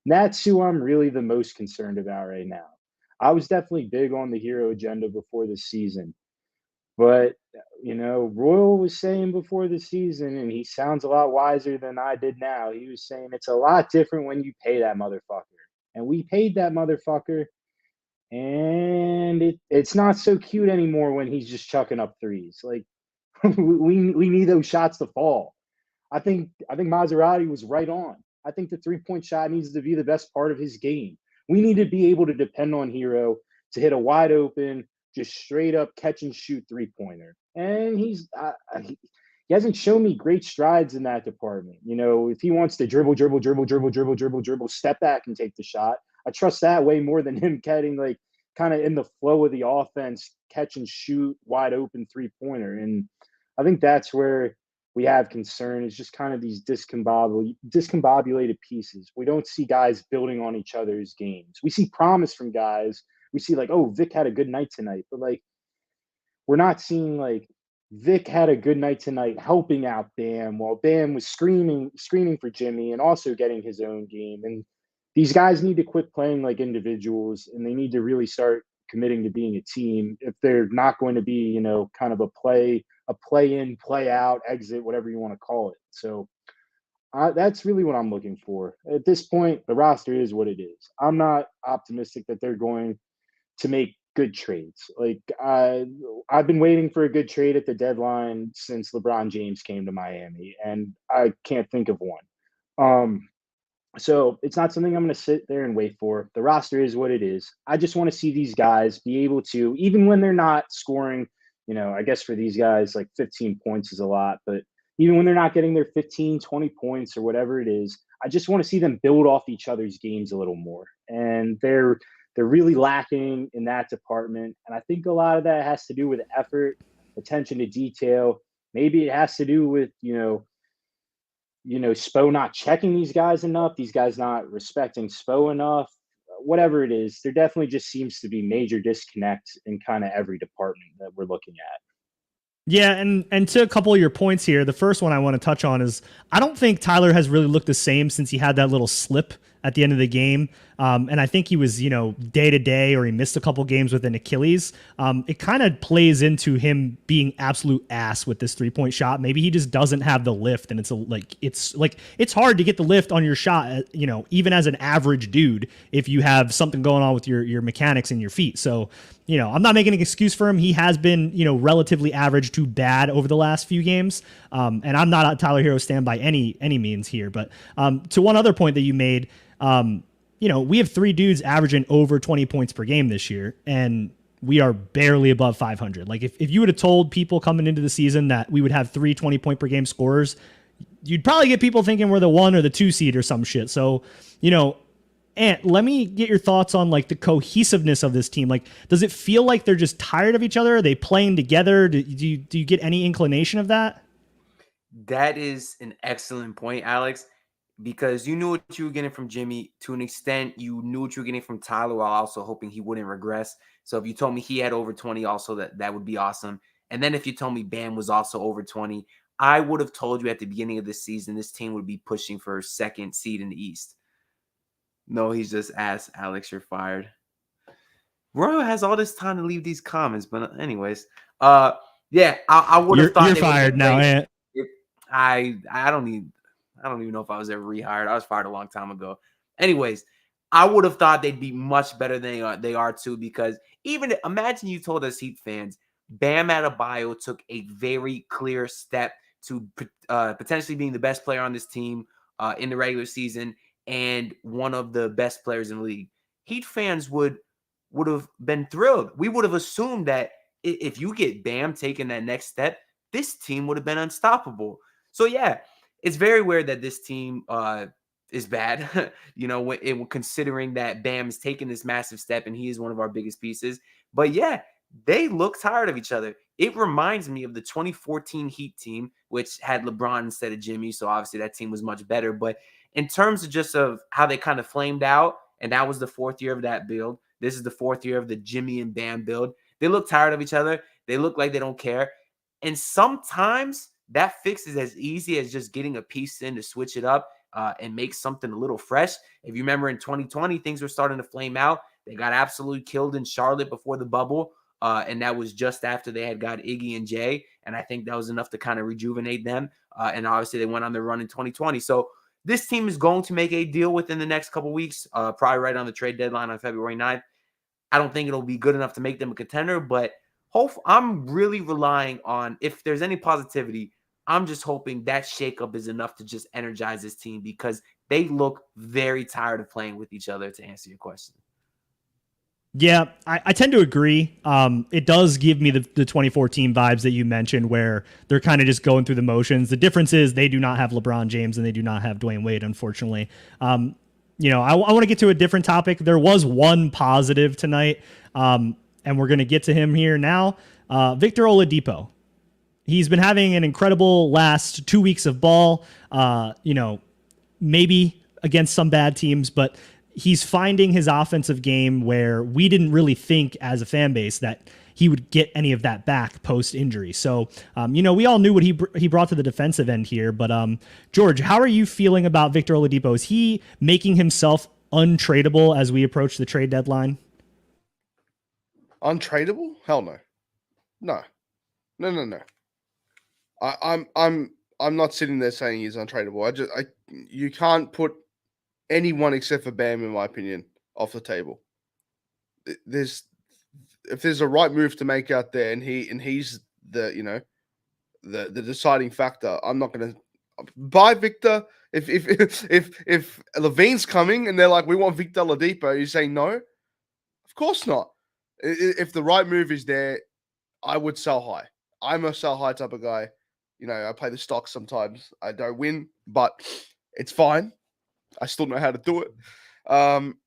And that's who I'm really the most concerned about right now. I was definitely big on the Herro agenda before the season. But, Royal was saying before the season, and he sounds a lot wiser than I did now. He was saying it's a lot different when you pay that motherfucker. And we paid that motherfucker. And it's not so cute anymore when he's just chucking up threes. Like, we need those shots to fall. I think Maserati was right on. I think the 3-point shot needs to be the best part of his game. We need to be able to depend on Herro to hit a wide open, just straight up catch and shoot 3-pointer. And he hasn't shown me great strides in that department. If he wants to dribble, step back and take the shot, I trust that way more than him getting like kind of in the flow of the offense, catch and shoot wide open 3-pointer. And I think that's where we have concern, is just kind of these discombobulated pieces. We don't see guys building on each other's games. We see promise from guys. We see like, oh, Vic had a good night tonight, but like, we're not seeing like Vic had a good night tonight helping out Bam while Bam was screaming for Jimmy and also getting his own game. And these guys need to quit playing like individuals, and they need to really start committing to being a team if they're not going to be, kind of a play in, play out, exit, whatever you want to call it. So that's really what I'm looking for. At this point, the roster is what it is. I'm not optimistic that they're going to make good trades. Like, I've been waiting for a good trade at the deadline since LeBron James came to Miami, and I can't think of one. So it's not something I'm going to sit there and wait for. The roster is what it is. I just want to see these guys be able to, even when they're not scoring, I guess for these guys, like 15 points is a lot, but even when they're not getting their 15, 20 points or whatever it is, I just want to see them build off each other's games a little more. And they're really lacking in that department. And I think a lot of that has to do with effort, attention to detail. Maybe it has to do with, Spo not checking these guys enough, these guys not respecting Spo enough, whatever it is. There definitely just seems to be major disconnect in kind of every department that we're looking at. Yeah, and to a couple of your points here, the first one I want to touch on is I don't think Tyler has really looked the same since he had that little slip at the end of the game. And I think he was, day to day, or he missed a couple games with an Achilles. It kind of plays into him being absolute ass with this 3-point shot. Maybe he just doesn't have the lift, and it's hard to get the lift on your shot, even as an average dude, if you have something going on with your mechanics in your feet. So, I'm not making an excuse for him. He has been, relatively average to bad over the last few games. And I'm not a Tyler Herro stand by any means here. But to one other point that you made, we have 3 dudes averaging over 20 points per game this year, and we are barely above 500. Like, if you would have told people coming into the season that we would have 3 20-point per game scorers, you'd probably get people thinking we're the 1 or the 2 seed or some shit. So, Ant, let me get your thoughts on like the cohesiveness of this team. Like, does it feel like they're just tired of each other? Are they playing together? Do you get any inclination of that? That is an excellent point, Alex, because you knew what you were getting from Jimmy to an extent. You knew what you were getting from Tyler while also hoping he wouldn't regress. So if you told me he had over 20 also, that would be awesome. And then if you told me Bam was also over 20, I would have told you at the beginning of the season this team would be pushing for second seed in the East. No, he's just asked, Alex, you're fired. Royal has all this time to leave these comments, but anyways, yeah, I would have thought you're fired now, Ant. I don't even know if I was ever rehired. I was fired a long time ago. Anyways, I would have thought they'd be much better than they are too, because even imagine you told us Heat fans, Bam Adebayo took a very clear step to potentially being the best player on this team in the regular season and one of the best players in the league. Heat fans would have been thrilled. We would have assumed that if you get Bam taking that next step, this team would have been unstoppable. So yeah, it's very weird that this team is bad, considering that Bam is taking this massive step and he is one of our biggest pieces. But yeah, they look tired of each other. It reminds me of the 2014 Heat team, which had LeBron instead of Jimmy. So obviously that team was much better. But in terms of just of how they kind of flamed out, and that was the fourth year of that build. This is the fourth year of the Jimmy and Bam build. They look tired of each other. They look like they don't care. And sometimes that fix is as easy as just getting a piece in to switch it up and make something a little fresh. If you remember in 2020, things were starting to flame out. They got absolutely killed in Charlotte before the bubble. And that was just after they had got Iggy and Jay. And I think that was enough to kind of rejuvenate them. And obviously they went on their run in 2020. So this team is going to make a deal within the next couple weeks, probably right on the trade deadline on February 9th. I don't think it'll be good enough to make them a contender, but I'm really relying on, if there's any positivity, I'm just hoping that shakeup is enough to just energize this team, because they look very tired of playing with each other, to answer your question. Yeah, I tend to agree. It does give me the 2014 vibes that you mentioned, where they're kind of just going through the motions. The difference is they do not have LeBron James and they do not have Dwayne Wade, unfortunately. I want to get to a different topic. There was one positive tonight, and we're going to get to him here now. Victor Oladipo. He's been having an incredible last 2 weeks of ball, maybe against some bad teams, but he's finding his offensive game where we didn't really think as a fan base that he would get any of that back post injury. So, we all knew what he brought to the defensive end here, but George, how are you feeling about Victor Oladipo? Is he making himself untradeable as we approach the trade deadline? Untradeable? Hell no. No. I'm not sitting there saying he's untradeable. You can't put anyone except for Bam, in my opinion, off the table. If there's a right move to make out there, and he's the deciding factor, I'm not going to buy Victor. If Levine's coming and they're like, we want Victor Oladipo, you say no? Of course not. If the right move is there, I would sell high. I'm a sell high type of guy. I play the stocks sometimes. I don't win, but it's fine. I still know how to do it.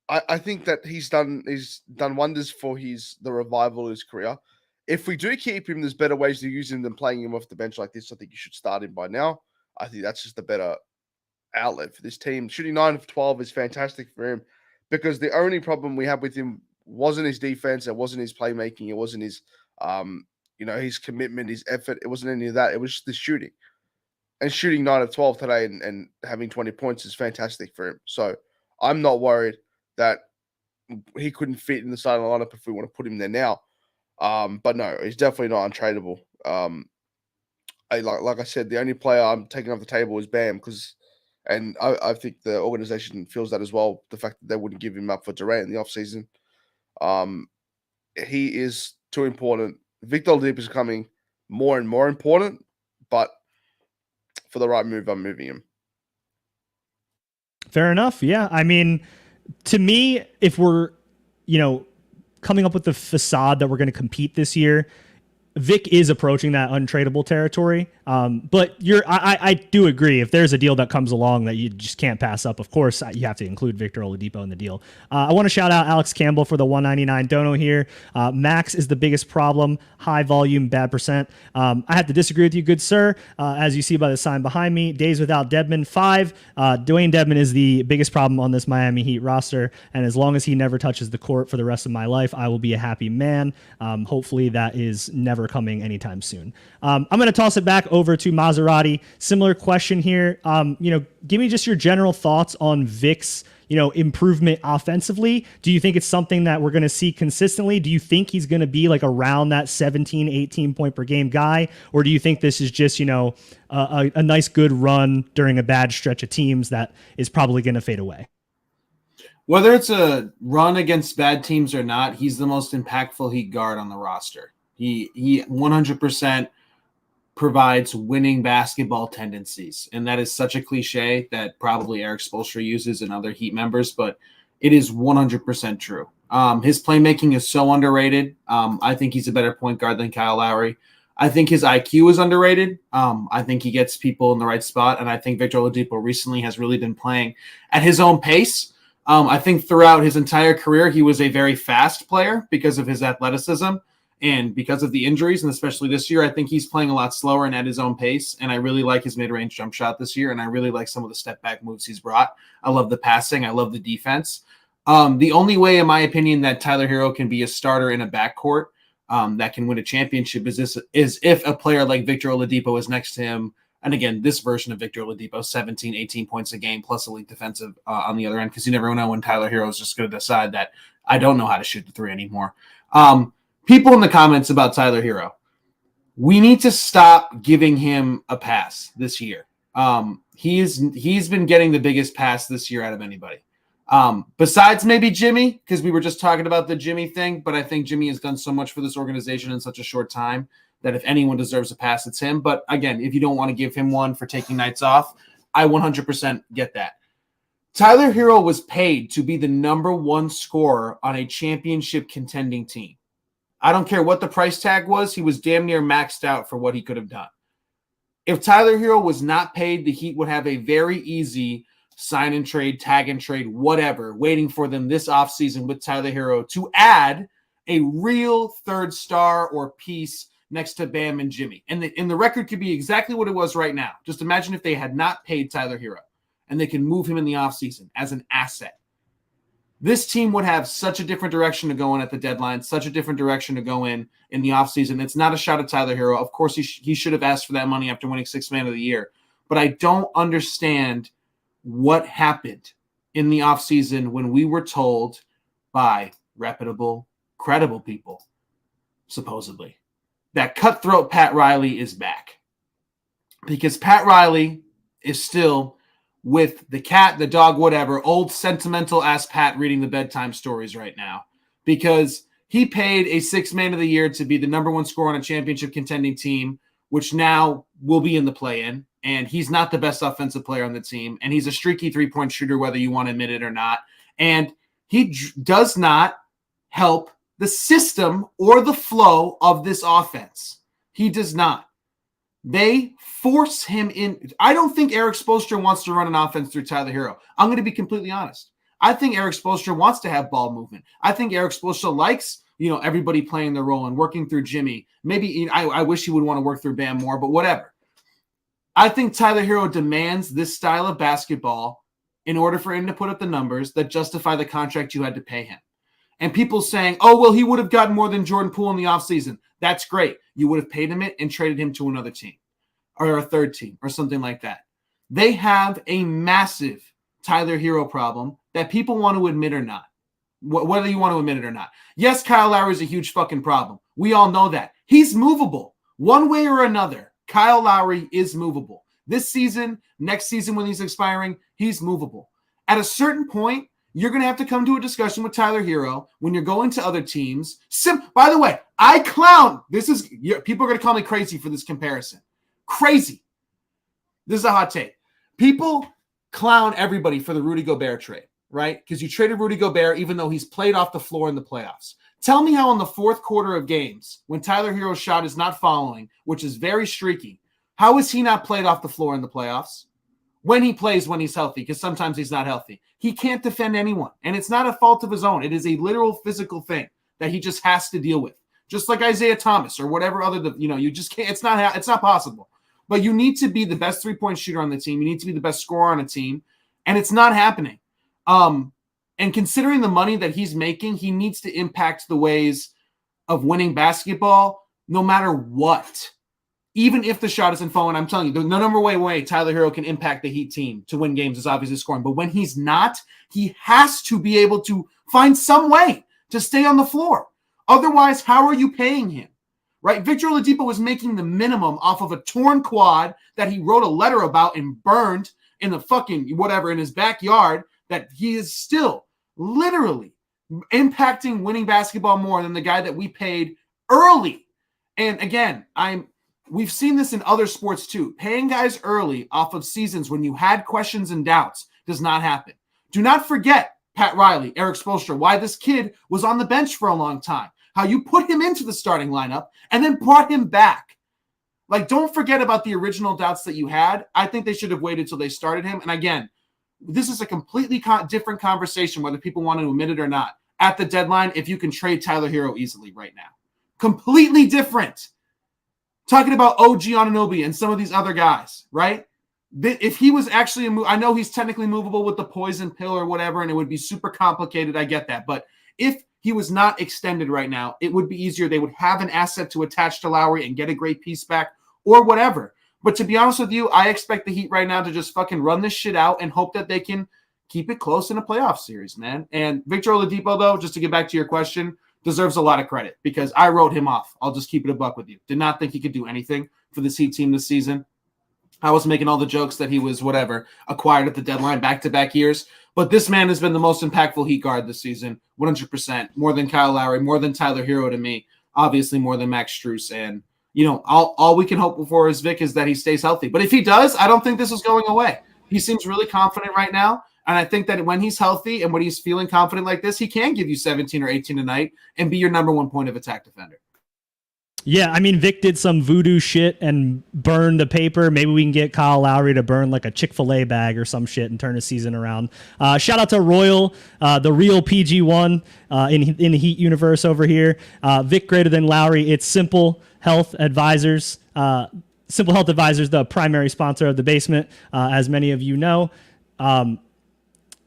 I think that he's done wonders for the revival of his career. If we do keep him, there's better ways to use him than playing him off the bench like this. I think you should start him by now. I think that's just a better outlet for this team. Shooting 9 of 12 is fantastic for him, because the only problem we have with him wasn't his defense, it wasn't his playmaking, it wasn't his his commitment, his effort. It wasn't any of that. It was just the shooting. And shooting 9 of 12 today and having 20 points is fantastic for him. So I'm not worried that he couldn't fit in the starting lineup if we want to put him there now. But no, he's definitely not untradeable. Like I said, the only player I'm taking off the table is Bam, and I think the organization feels that as well. The fact that they wouldn't give him up for Durant in the offseason. He is too important. Victor Oladipo is becoming more and more important, but for the right move, I'm moving him. Fair enough. Yeah. I mean, to me, if we're, coming up with the facade that we're going to compete this year, Vic is approaching that untradeable territory. But I do agree. If there's a deal that comes along that you just can't pass up, of course, you have to include Victor Oladipo in the deal. I want to shout out Alex Campbell for the 199 dono here. Max is the biggest problem. High volume, bad percent. I have to disagree with you, good sir. As you see by the sign behind me, days without Dedmon, 5. Dewayne Dedmon is the biggest problem on this Miami Heat roster. And as long as he never touches the court for the rest of my life, I will be a happy man. Hopefully that is never coming anytime soon. I'm going to toss it back over to Maserati. Similar question here. Give me just your general thoughts on Vic's, improvement offensively. Do you think it's something that we're going to see consistently? Do you think he's going to be like around that 17, 18 point per game guy? Or do you think this is just, a nice good run during a bad stretch of teams that is probably going to fade away? Whether it's a run against bad teams or not, he's the most impactful Heat guard on the roster. He 100% provides winning basketball tendencies. And that is such a cliche that probably Erik Spoelstra uses and other Heat members, but it is 100% true. His playmaking is so underrated. I think he's a better point guard than Kyle Lowry. I think his IQ is underrated. I think he gets people in the right spot. And I think Victor Oladipo recently has really been playing at his own pace. I think throughout his entire career, he was a very fast player because of his athleticism and because of the injuries. And especially this year, I think he's playing a lot slower and at his own pace. And I really like his mid-range jump shot this year. And I really like some of the step back moves he's brought. I love the passing. I love the defense. The only way, in my opinion, that Tyler Herro can be a starter in a backcourt that can win a championship is if a player like Victor Oladipo is next to him. And again, this version of Victor Oladipo, 17, 18 points a game, plus elite defensive on the other end, because you never know when Tyler Herro is just going to decide that I don't know how to shoot the three anymore. People in the comments about Tyler Herro, we need to stop giving him a pass this year. He's been getting the biggest pass this year out of anybody. Besides maybe Jimmy, because we were just talking about the Jimmy thing, but I think Jimmy has done so much for this organization in such a short time that if anyone deserves a pass, it's him. But again, if you don't want to give him one for taking nights off, I 100% get that. Tyler Herro was paid to be the number one scorer on a championship contending team. I don't care what the price tag was. He was damn near maxed out for what he could have done. If Tyler Herro was not paid, the Heat would have a very easy sign and trade, tag and trade, whatever, waiting for them this offseason with Tyler Herro to add a real third star or piece next to Bam and Jimmy. And the record could be exactly what it was right now. Just imagine if they had not paid Tyler Herro and they can move him in the offseason as an asset. This team would have such a different direction to go in at the deadline, such a different direction to go in the offseason. It's not a shot at Tyler Herro. Of course, he should have asked for that money after winning Sixth Man of the Year. But I don't understand what happened in the offseason when we were told by reputable, credible people, supposedly, that cutthroat Pat Riley is back. Because Pat Riley is still with the cat, the dog, whatever, old sentimental ass Pat reading the bedtime stories right now. Because he paid a Sixth Man of the Year to be the number one scorer on a championship contending team, which now will be in the play-in. And he's not the best offensive player on the team. And he's a streaky three-point shooter, whether you want to admit it or not. And he does not help the system or the flow of this offense. He does not. They force him in. I don't think Erik Spoelstra wants to run an offense through Tyler Herro. I'm going to be completely honest. I think Erik Spoelstra wants to have ball movement. I think Erik Spoelstra likes, everybody playing their role and working through Jimmy. Maybe I wish he would want to work through Bam more, but whatever. I think Tyler Herro demands this style of basketball in order for him to put up the numbers that justify the contract you had to pay him. And people saying, oh, well, he would have gotten more than Jordan Poole in the offseason. That's great. You would have paid him it and traded him to another team or a third team or something like that. They have a massive Tyler Herro problem that people want to admit or not, whether you want to admit it or not. Yes, Kyle Lowry is a huge fucking problem. We all know that. He's movable one way or another. Kyle Lowry is movable. This season, next season when he's expiring, he's movable. At a certain point, you're going to have to come to a discussion with Tyler Herro when you're going to other teams. By the way, I clown. People are going to call me crazy for this comparison. Crazy. This is a hot take. People clown everybody for the Rudy Gobert trade, right? Because you traded Rudy Gobert even though he's played off the floor in the playoffs. Tell me how in the fourth quarter of games, when Tyler Herro's shot is not following, which is very streaky, how is he not played off the floor in the playoffs? When he plays, when he's healthy, because sometimes he's not healthy. He can't defend anyone, and it's not a fault of his own. It is a literal physical thing that he just has to deal with, just like Isaiah Thomas or whatever other, you just can't. It's not possible. But you need to be the best three-point shooter on the team. You need to be the best scorer on a team, and it's not happening. And considering the money that he's making, he needs to impact the ways of winning basketball no matter what. Even if the shot isn't falling, I'm telling you, the number way Tyler Herro can impact the Heat team to win games is obviously scoring. But when he's not, he has to be able to find some way to stay on the floor. Otherwise, how are you paying him? Right? Victor Oladipo was making the minimum off of a torn quad that he wrote a letter about and burned in the fucking whatever in his backyard, that he is still literally impacting winning basketball more than the guy that we paid early. And again, we've seen this in other sports too. Paying guys early off of seasons when you had questions and doubts does not happen. Do not forget Pat Riley, Erik Spoelstra, why this kid was on the bench for a long time, how you put him into the starting lineup and then brought him back. Like, don't forget about the original doubts that you had. I think they should have waited till they started him. And again, this is a completely different conversation, whether people want to admit it or not. At the deadline, if you can trade Tyler Herro easily right now. Completely different. Talking about OG Anunoby and some of these other guys, right? If he was actually I know he's technically movable with the poison pill or whatever, and it would be super complicated. I get that. But if he was not extended right now, it would be easier. They would have an asset to attach to Lowry and get a great piece back or whatever. But to be honest with you, I expect the Heat right now to just fucking run this shit out and hope that they can keep it close in a playoff series, man. And Victor Oladipo, though, just to get back to your question, deserves a lot of credit because I wrote him off. I'll just keep it a buck with you. Did not think he could do anything for this Heat team this season. I was making all the jokes that he was acquired at the deadline back-to-back years. But this man has been the most impactful Heat guard this season, 100%. More than Kyle Lowry, more than Tyler Herro to me, obviously more than Max Strus. And, all we can hope for is Vic is that he stays healthy. But if he does, I don't think this is going away. He seems really confident right now. And I think that when he's healthy and when he's feeling confident like this, he can give you 17 or 18 a night and be your number one point of attack defender. Yeah, I mean, Vic did some voodoo shit and burned the paper. Maybe we can get Kyle Lowry to burn like a Chick-fil-A bag or some shit and turn his season around. Shout out to Royal, the real PG1 in the Heat universe over here. Vic greater than Lowry. It's Simple Health Advisors. Simple Health Advisors, the primary sponsor of the basement, as many of you know.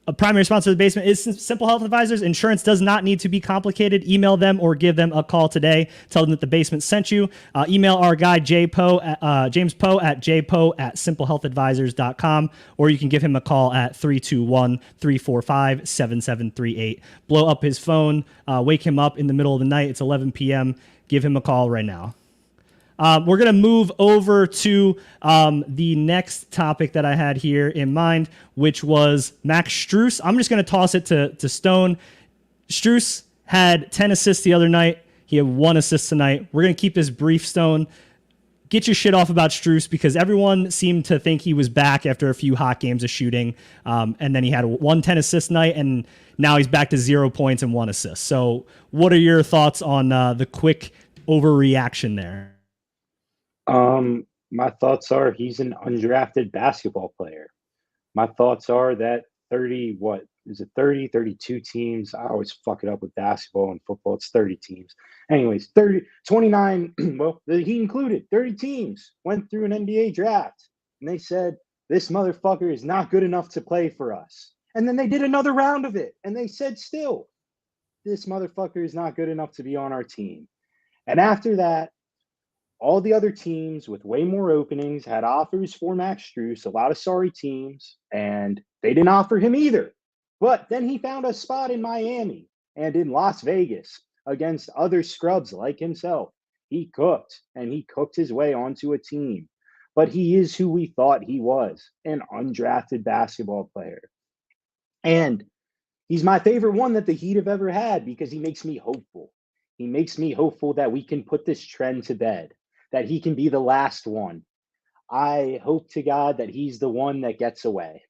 A primary sponsor of the basement is Simple Health Advisors. Insurance does not need to be complicated. Email them or give them a call today. Tell them that the basement sent you. Email our guy, James Poe at jpo@simplehealthadvisors.com, or you can give him a call at 321-345-7738. Blow up his phone, wake him up in the middle of the night. It's 11 p.m. Give him a call right now. We're going to move over to the next topic that I had here in mind, which was Max Strus. I'm just going to toss it to Stone. Strus had 10 assists the other night. He had 1 assist tonight. We're going to keep this brief, Stone. Get your shit off about Strus because everyone seemed to think he was back after a few hot games of shooting. And then he had 1 10 assist night, and now he's back to 0 points and 1 assist. So what are your thoughts on the quick overreaction there? My thoughts are he's an undrafted basketball player. My thoughts are that 32 teams. I always fuck it up with basketball and football. It's 30 teams. Anyways, 29, well, he included 30 teams went through an NBA draft and they said, this motherfucker is not good enough to play for us. And then they did another round of it and they said, still, this motherfucker is not good enough to be on our team. And after that, all the other teams with way more openings had offers for Max Strus, a lot of sorry teams, and they didn't offer him either. But then he found a spot in Miami and in Las Vegas against other scrubs like himself. He cooked, and he cooked his way onto a team. But he is who we thought he was, an undrafted basketball player. And he's my favorite one that the Heat have ever had because he makes me hopeful. He makes me hopeful that we can put this trend to bed, that he can be the last one. I hope to God that he's the one that gets away.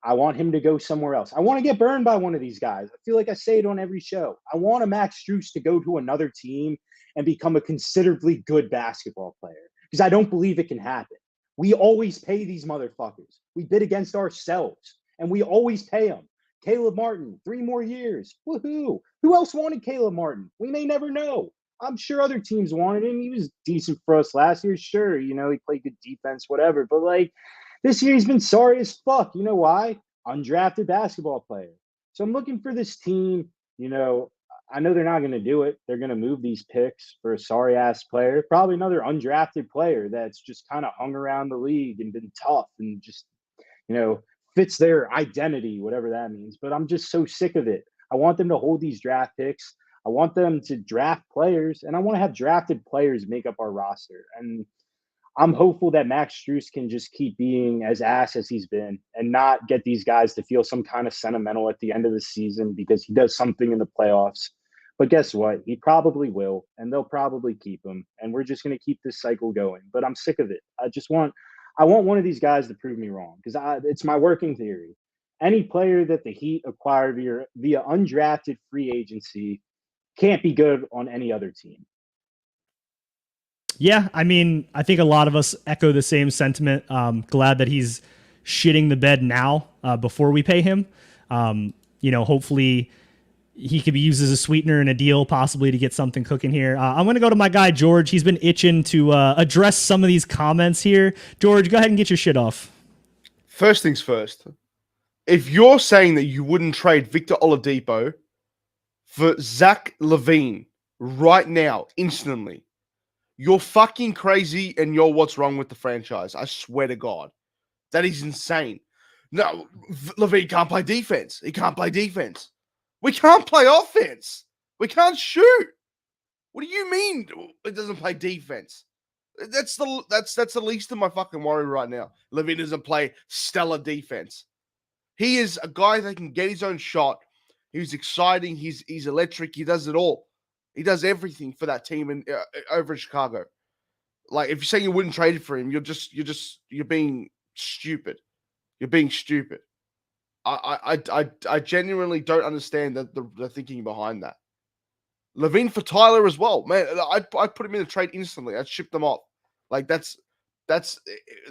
I want him to go somewhere else. I want to get burned by one of these guys. I feel like I say it on every show. I want a Max Strus to go to another team and become a considerably good basketball player because I don't believe it can happen. We always pay these motherfuckers. We bid against ourselves, and we always pay them. Caleb Martin, 3 more years. Woohoo. Who else wanted Caleb Martin? We may never know. I'm sure other teams wanted him. He was decent for us last year. Sure, he played good defense, whatever. But, this year he's been sorry as fuck. You know why? Undrafted basketball player. So I'm looking for this team. I know they're not going to do it. They're going to move these picks for a sorry-ass player. Probably another undrafted player that's just kind of hung around the league and been tough and just, fits their identity, whatever that means. But I'm just so sick of it. I want them to hold these draft picks. I want them to draft players, and I want to have drafted players make up our roster. And I'm hopeful that Max Strus can just keep being as ass as he's been and not get these guys to feel some kind of sentimental at the end of the season because he does something in the playoffs. But guess what? He probably will, and they'll probably keep him. And we're just going to keep this cycle going. But I'm sick of it. I want one of these guys to prove me wrong because it's my working theory. Any player that the Heat acquire via undrafted free agency can't be good on any other team. Yeah, I mean, I think a lot of us echo the same sentiment. Glad that he's shitting the bed now before we pay him. Hopefully he could be used as a sweetener in a deal, possibly to get something cooking here. I'm going to go to my guy, George. He's been itching to address some of these comments here. George, go ahead and get your shit off. First things first. If you're saying that you wouldn't trade Victor Oladipo for Zach LaVine right now, instantly, you're fucking crazy and you're what's wrong with the franchise. I swear to God. That is insane. No, LaVine can't play defense. He can't play defense. We can't play offense. We can't shoot. What do you mean it doesn't play defense? That's the least of my fucking worry right now. LaVine doesn't play stellar defense. He is a guy that can get his own shot. He's exciting. He's electric. He does it all. He does everything for that team over in Chicago. If you're saying you wouldn't trade it for him, you're being stupid. You're being stupid. I genuinely don't understand the thinking behind that. LaVine for Tyler as well, man. I'd put him in a trade instantly. I'd ship them off. That's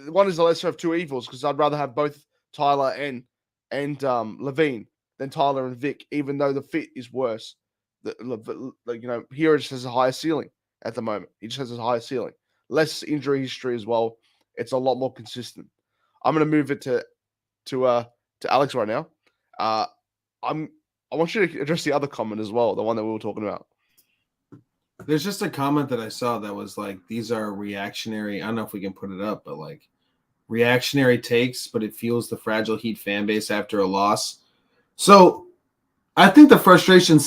one is the lesser of two evils because I'd rather have both Tyler and LaVine than Tyler and Vic, even though the fit is worse. Here just has a higher ceiling at the moment. He just has a higher ceiling, less injury history as well. It's a lot more consistent. I'm gonna move it to Alex right now. I want you to address the other comment as well, the one that we were talking about. There's just a comment that I saw that was these are reactionary. I don't know if we can put it up, but reactionary takes, but it fuels the fragile Heat fan base after a loss. So I think the frustration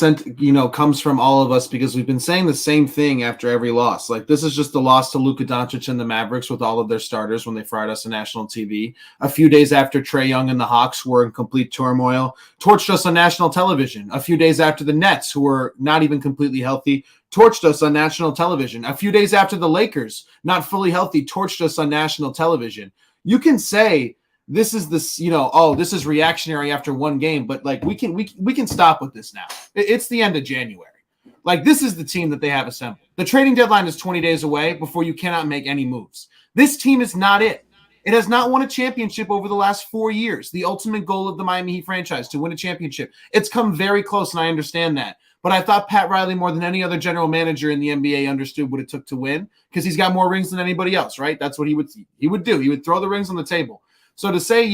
comes from all of us because we've been saying the same thing after every loss. This is just the loss to Luka Doncic and the Mavericks with all of their starters when they fried us on national TV. A few days after Trae Young and the Hawks were in complete turmoil, torched us on national television. A few days after the Nets, who were not even completely healthy, torched us on national television. A few days after the Lakers, not fully healthy, torched us on national television. You can say this is this is reactionary after one game, but we can stop with this now. It's the end of January. This is the team that they have assembled. The trading deadline is 20 days away before you cannot make any moves. This team is not it. It has not won a championship over the last 4 years. The ultimate goal of the Miami Heat franchise, to win a championship. It's come very close, and I understand that. But I thought Pat Riley, more than any other general manager in the NBA, understood what it took to win because he's got more rings than anybody else, right? That's what he would do. He would throw the rings on the table. So to say,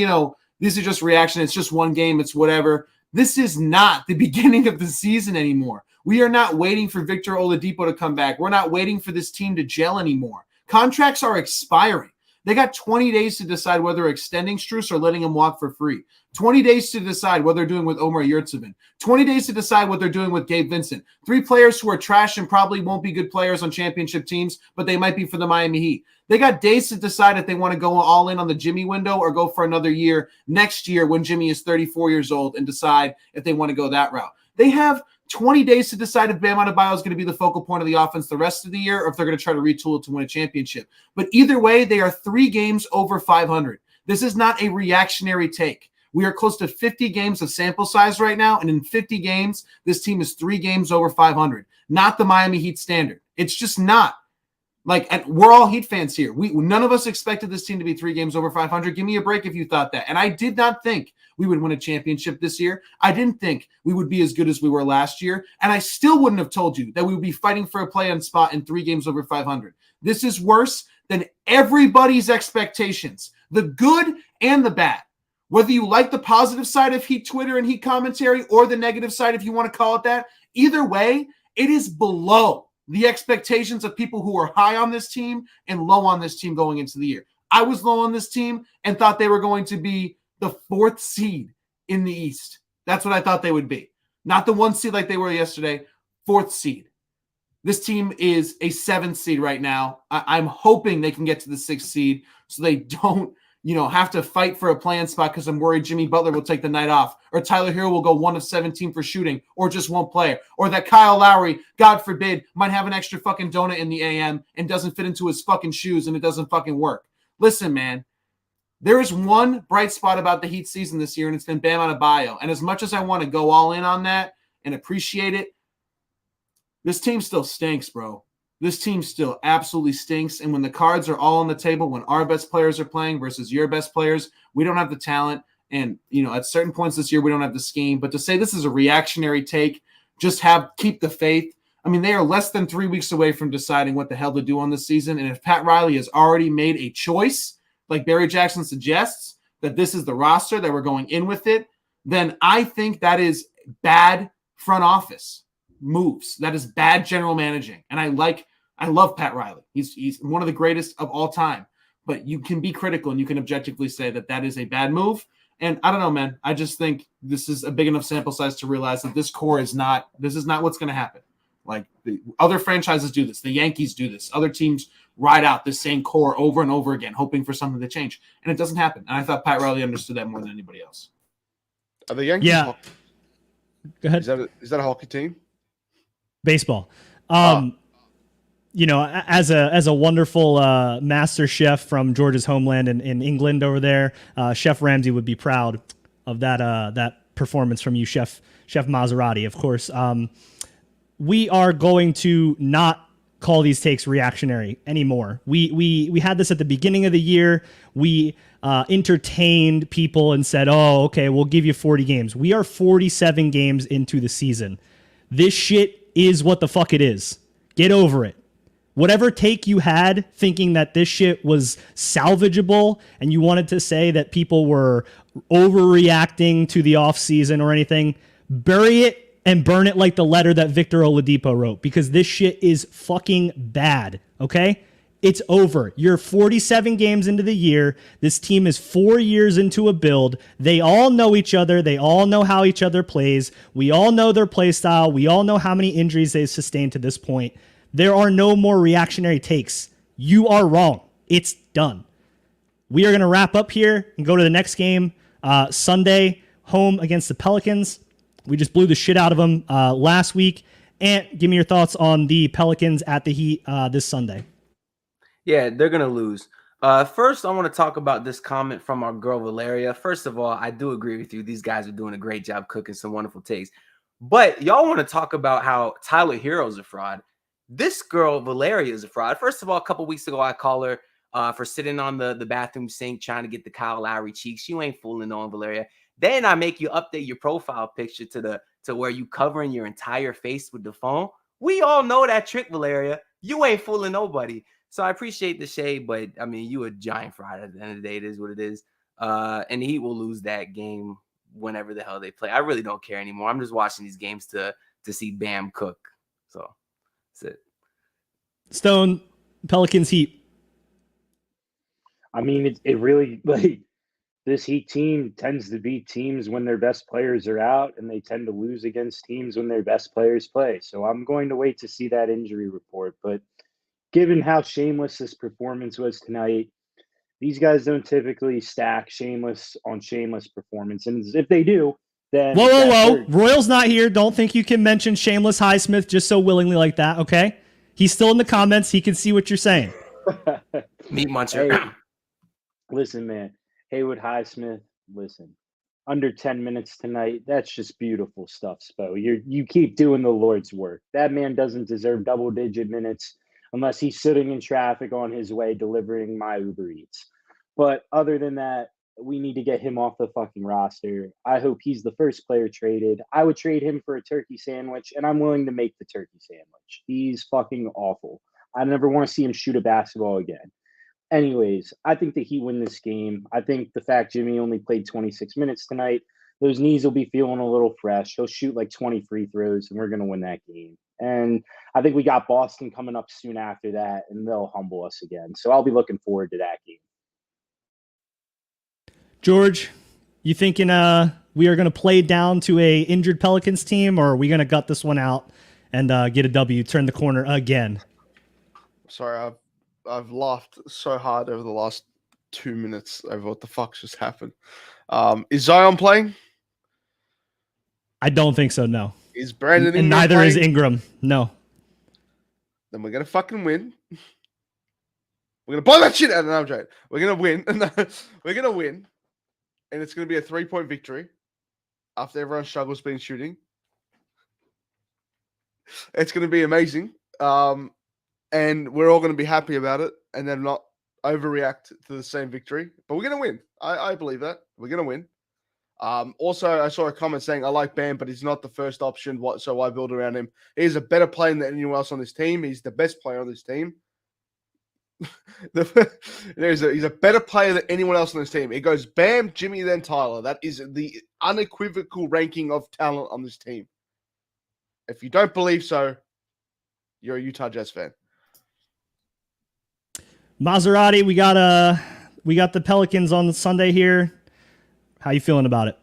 these are just reaction, it's just one game, it's whatever. This is not the beginning of the season anymore. We are not waiting for Victor Oladipo to come back. We're not waiting for this team to gel anymore. Contracts are expiring. They got 20 days to decide whether extending Strus or letting him walk for free. 20 days to decide what they're doing with Omer Yurtseven. 20 days to decide what they're doing with Gabe Vincent. 3 players who are trash and probably won't be good players on championship teams, but they might be for the Miami Heat. They got days to decide if they want to go all in on the Jimmy window or go for another year next year when Jimmy is 34 years old and decide if they want to go that route. They have 20 days to decide if Bam Adebayo is going to be the focal point of the offense the rest of the year or if they're going to try to retool it to win a championship. But either way, they are 3 games over 500. This is not a reactionary take. We are close to 50 games of sample size right now, and in 50 games, this team is 3 games over 500. Not the Miami Heat standard. It's just not. And we're all Heat fans here. None of us expected this team to be 3 games over 500. Give me a break if you thought that. And I did not think we would win a championship this year. I didn't think we would be as good as we were last year. And I still wouldn't have told you that we would be fighting for a play-in spot in 3 games over 500. This is worse than everybody's expectations, the good and the bad. Whether you like the positive side of Heat Twitter and Heat commentary or the negative side, if you want to call it that, either way, it is below the expectations of people who are high on this team and low on this team going into the year. I was low on this team and thought they were going to be the 4th seed in the East. That's what I thought they would be. Not the 1 seed like they were yesterday, 4th seed. This team is a 7th seed right now. I'm hoping they can get to the 6th seed so they don't, have to fight for a play-in spot because I'm worried Jimmy Butler will take the night off, or Tyler Herro will go 1 of 17 for shooting, or just won't play, or that Kyle Lowry, God forbid, might have an extra fucking donut in the AM and doesn't fit into his fucking shoes and it doesn't fucking work. Listen, man, there is one bright spot about the Heat season this year, and it's been Bam Adebayo. And as much as I want to go all in on that and appreciate it, this team still stinks, bro. This team still absolutely stinks. And when the cards are all on the table, when our best players are playing versus your best players, we don't have the talent. And, at certain points this year, we don't have the scheme. But to say this is a reactionary take, just keep the faith. I mean, they are less than 3 weeks away from deciding what the hell to do on this season. And if Pat Riley has already made a choice, like Barry Jackson suggests, that this is the roster, that we're going in with it, then I think that is bad front office moves. That is bad general managing. And I love Pat Riley. He's one of the greatest of all time. But you can be critical and you can objectively say that is a bad move. And I don't know, man. I just think this is a big enough sample size to realize that this core is not what's going to happen. Like the other franchises do this. The Yankees do this. Other teams ride out the same core over and over again, hoping for something to change. And it doesn't happen. And I thought Pat Riley understood that more than anybody else. Are the Yankees? Yeah. Go ahead. Is that a hockey team? Baseball. As a wonderful master chef from Georgia's homeland in England over there, Chef Ramsay would be proud of that performance from you, Chef Maserati, of course. We are going to not call these takes reactionary anymore. We had this at the beginning of the year. We entertained people and said, oh, okay, we'll give you 40 games. We are 47 games into the season. This shit is what the fuck it is. Get over it. Whatever take you had thinking that this shit was salvageable and you wanted to say that people were overreacting to the offseason or anything, bury it and burn it like the letter that Victor Oladipo wrote, because this shit is fucking bad, okay? It's over. You're 47 games into the year. This team is 4 years into a build. They all know each other. They all know how each other plays. We all know their play style. We all know how many injuries they've sustained to this point. There are no more reactionary takes. You are wrong. It's done. We are going to wrap up here and go to the next game. Sunday, home against the Pelicans. We just blew the shit out of them last week. And give me your thoughts on the Pelicans at the Heat this Sunday. Yeah, they're going to lose. First, I want to talk about this comment from our girl, Valeria. First of all, I do agree with you. These guys are doing a great job cooking some wonderful takes. But y'all want to talk about how Tyler Herro's a fraud. This girl, Valeria, is a fraud. First of all, a couple weeks ago, I called her for sitting on the bathroom sink trying to get the Kyle Lowry cheeks. You ain't fooling no one, Valeria. Then I make you update your profile picture to where you covering your entire face with the phone. We all know that trick, Valeria. You ain't fooling nobody. So I appreciate the shade, but I mean, you a giant fraud at the end of the day. It is what it is. And the Heat will lose that game whenever the hell they play. I really don't care anymore. I'm just watching these games to see Bam cook. So that's it. Stone, Pelicans, Heat. I mean, it really, like, this Heat team tends to beat teams when their best players are out, and they tend to lose against teams when their best players play. So I'm going to wait to see that injury report. But given how shameless this performance was tonight, these guys don't typically stack shameless on shameless performance. And if they do, then... Whoa. Royal's not here. Don't think you can mention shameless Highsmith just so willingly like that, okay? He's still in the comments. He can see what you're saying. Meat muncher. Hey, listen, man. Haywood, Highsmith, listen. under 10 minutes tonight. That's just beautiful stuff, Spo. You keep doing the Lord's work. That man doesn't deserve double-digit minutes unless he's sitting in traffic on his way delivering my Uber Eats. But other than that, we need to get him off the fucking roster. I hope he's the first player traded. I would trade him for a turkey sandwich, and I'm willing to make the turkey sandwich. He's fucking awful. I never want to see him shoot a basketball again. Anyways, I think that he win this game. I think the fact Jimmy only played 26 minutes tonight, those knees will be feeling a little fresh. He'll shoot like 20 free throws, and we're going to win that game. And I think we got Boston coming up soon after that, and they'll humble us again. So I'll be looking forward to that game. George, you thinking we are going to play down to a injured Pelicans team, or are we going to gut this one out and get a W, turn the corner again? Sorry, I've laughed so hard over the last 2 minutes over what the fuck just happened. Is Zion playing? I don't think so, no. Is Brandon Ingram and neither playing? Is Ingram, no. Then we're going to fucking win. We're going to blow that shit out. No, I'm joking. We're going to win. We're going to win. And it's going to be a 3-point victory after everyone struggles being shooting. It's going to be amazing. And we're all going to be happy about it and then not overreact to the same victory. But we're going to win. I believe that. We're going to win. Also, I saw a comment saying, I like Bam, but he's not the first option, so why build around him? He's a better player than anyone else on this team. He's the best player on this team. He's a better player than anyone else on this team. It goes Bam, Jimmy, then Tyler. That is the unequivocal ranking of talent on this team. If you don't believe so, you're a Utah Jazz fan. Maserati, we got the Pelicans on Sunday here. How you feeling about it?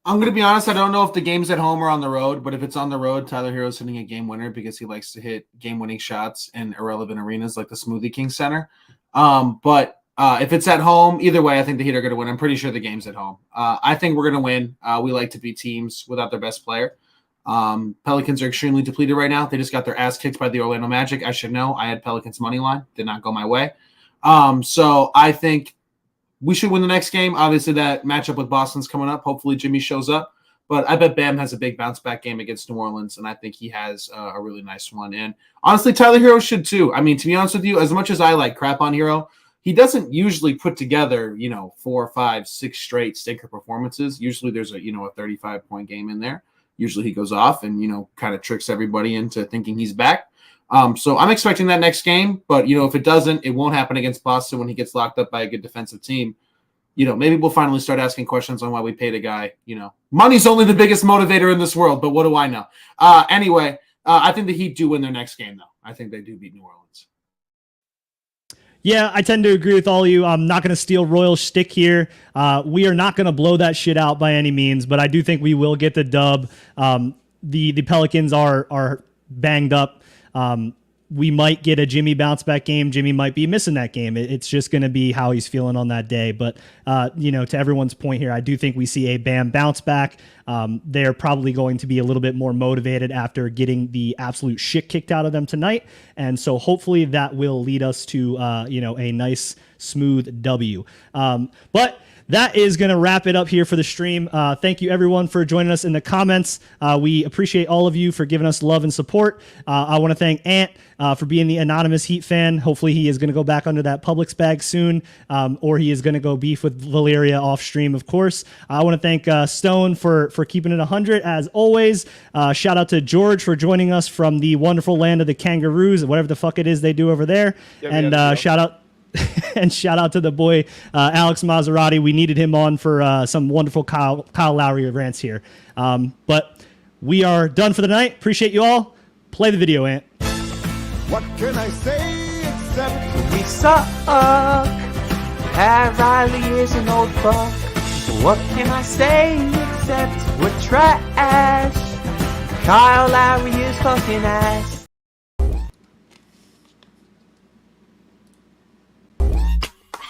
I'm going to be honest. I don't know if the game's at home or on the road, but if it's on the road, Tyler Herro's hitting a game winner because he likes to hit game-winning shots in irrelevant arenas like the Smoothie King Center. But if it's at home, either way, I think the Heat are going to win. I'm pretty sure the game's at home. I think we're going to win. We like to beat teams without their best player. Pelicans are extremely depleted right now. They just got their ass kicked by the Orlando Magic. I should know. I had Pelicans money line. Did not go my way. So I think we should win the next game. Obviously, that matchup with Boston's coming up. Hopefully, Jimmy shows up. But I bet Bam has a big bounce-back game against New Orleans, and I think he has a really nice one. And honestly, Tyler Herro should too. I mean, to be honest with you, as much as I like crap on Herro, he doesn't usually put together, 4, 5, 6 straight stinker performances. Usually there's a 35-point game in there. Usually he goes off and, kind of tricks everybody into thinking he's back. So I'm expecting that next game, but if it doesn't, it won't happen against Boston when he gets locked up by a good defensive team. Maybe we'll finally start asking questions on why we paid a guy. Money's only the biggest motivator in this world, but what do I know? Anyway, I think the Heat do win their next game, though. I think they do beat New Orleans. Yeah, I tend to agree with all of you. I'm not going to steal Royal's shtick here. We are not going to blow that shit out by any means, but I do think we will get the dub. The Pelicans are banged up. We might get a Jimmy bounce back game. Jimmy might be missing that game. It's just going to be how he's feeling on that day. But, to everyone's point here, I do think we see a Bam bounce back. They're probably going to be a little bit more motivated after getting the absolute shit kicked out of them tonight. And so hopefully that will lead us to, a nice, smooth W. But that is going to wrap it up here for the stream. Thank you, everyone, for joining us in the comments. We appreciate all of you for giving us love and support. I want to thank Ant for being the anonymous Heat fan. Hopefully he is going to go back under that Publix bag soon, or he is going to go beef with Valeria off stream, of course. I want to thank Stone for keeping it 100, as always. Shout out to George for joining us from the wonderful land of the kangaroos, whatever the fuck it is they do over there. Shout out. And shout out to the boy, Alex Maserati. We needed him on for some wonderful Kyle Lowry rants here. But we are done for the night. Appreciate you all. Play the video, Ant. What can I say except We suck. Pat Riley is an old fuck. What can I say except we're trash? Kyle Lowry is fucking ass.